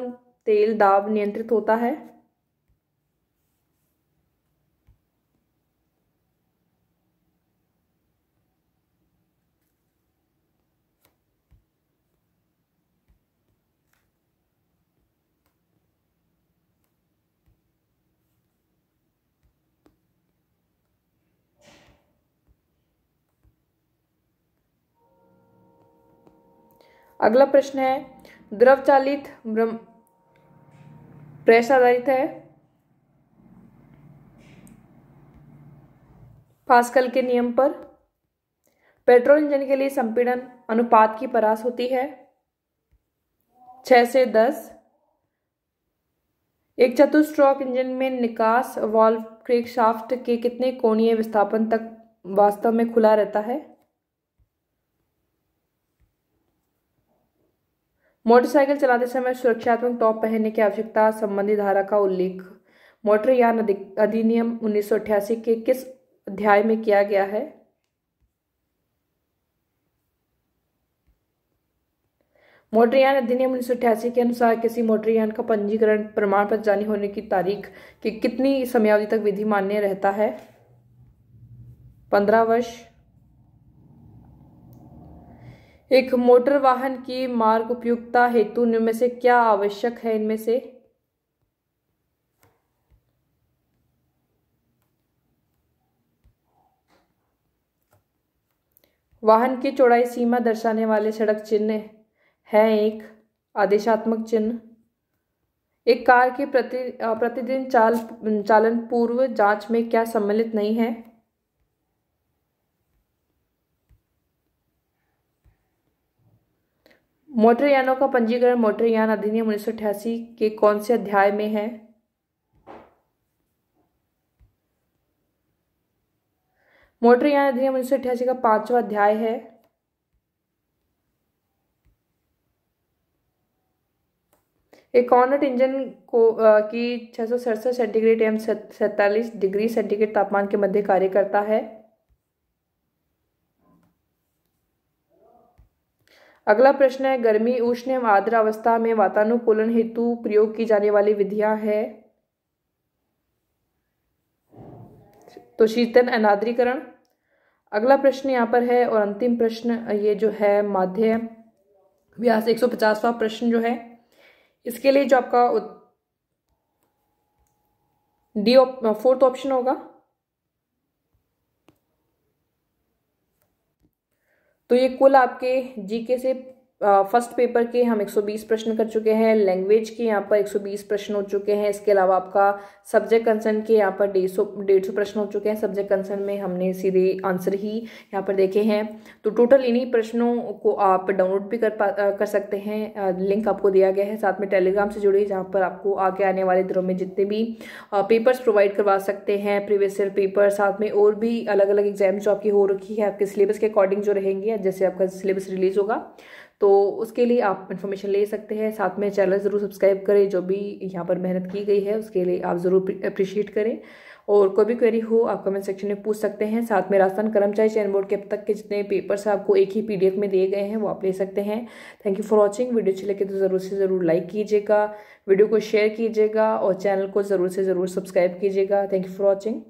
तेल दाब नियंत्रित होता है। अगला प्रश्न है, द्रव चालित प्रेस आधारित है। पास्कल के नियम पर। पेट्रोल इंजन के लिए संपीड़न अनुपात की परास होती है 6 से 10। एक चतुस्ट्रोक इंजन में निकास वाल्व क्रैंकशाफ्ट के कितने कोणीय विस्थापन तक वास्तव में खुला रहता है? मोटरसाइकिल चलाते समय सुरक्षात्मक टॉप पहनने की आवश्यकता संबंधी धारा का उल्लेख मोटरयान अधिनियम 1988 के किस अध्याय में किया गया है? मोटरयान अधिनियम 1988 के अनुसार किसी मोटरयान का पंजीकरण प्रमाण पत्र जारी होने की तारीख की कितनी समयावधि तक विधि मान्य रहता है? 15 वर्ष। एक मोटर वाहन की मार्ग उपयुक्तता हेतु निम्न में से क्या आवश्यक है? इनमें से वाहन की चौड़ाई सीमा दर्शाने वाले सड़क चिन्ह है एक आदेशात्मक चिन्ह। एक कार की प्रतिदिन चालन पूर्व जांच में क्या सम्मिलित नहीं है? मोटरयानों का पंजीकरण मोटरयान अधिनियम 1988 के कौन से अध्याय में है? मोटरयान अधिनियम 1988 का 5वां अध्याय है। एक कॉर्नेट इंजन को की 667 सेंटीग्रेड एवं 47 डिग्री सेंटीग्रेड तापमान के मध्य कार्य करता है। अगला प्रश्न है, गर्मी उष्ण एवं आर्द्र अवस्था में वातानुकूलन हेतु प्रयोग की जाने वाली विधियां है तो शीतन अनाद्रीकरण। अगला प्रश्न यहाँ पर है और अंतिम प्रश्न ये जो है माध्य व्यास 150वां प्रश्न जो है इसके लिए जो आपका डी 4th ऑप्शन होगा। तो ये कुल आपके जीके से फर्स्ट पेपर के हम 120 प्रश्न कर चुके हैं। लैंग्वेज के यहाँ पर 120 प्रश्न हो चुके हैं। इसके अलावा आपका सब्जेक्ट कंसर्न के यहाँ पर 150 प्रश्न हो चुके हैं। सब्जेक्ट कंसर्न में हमने सीधे आंसर ही यहाँ पर देखे हैं। तो टोटल इन्हीं प्रश्नों को आप डाउनलोड भी कर सकते हैं। लिंक आपको दिया गया है। साथ में टेलीग्राम से जुड़िए जहाँ पर आपको आगे आने वाले दिनों में जितने भी पेपर्स प्रोवाइड करवा सकते हैं, प्रीवियस ईयर पेपर, साथ में और भी अलग अलग एग्जाम्स जो आपकी हो रखी है आपके सिलेबस के अकॉर्डिंग जो रहेंगे, जैसे आपका सिलेबस रिलीज होगा तो उसके लिए आप इन्फॉर्मेशन ले सकते हैं। साथ में चैनल ज़रूर सब्सक्राइब करें। जो भी यहाँ पर मेहनत की गई है उसके लिए आप ज़रूर अप्रिशिएट करें। और कोई भी क्वेरी हो आप कमेंट सेक्शन में पूछ सकते हैं। साथ में राजस्थान कर्मचारी चयन बोर्ड के अब तक के जितने पेपर्स आपको एक ही PDF में दिए गए हैं वो आप ले सकते हैं। Thank you for watching. Video अच्छी लगे तो ज़रूर से ज़रूर लाइक कीजिएगा, वीडियो को शेयर कीजिएगा और चैनल को ज़रूर से ज़रूर सब्सक्राइब कीजिएगा। Thank you for watching.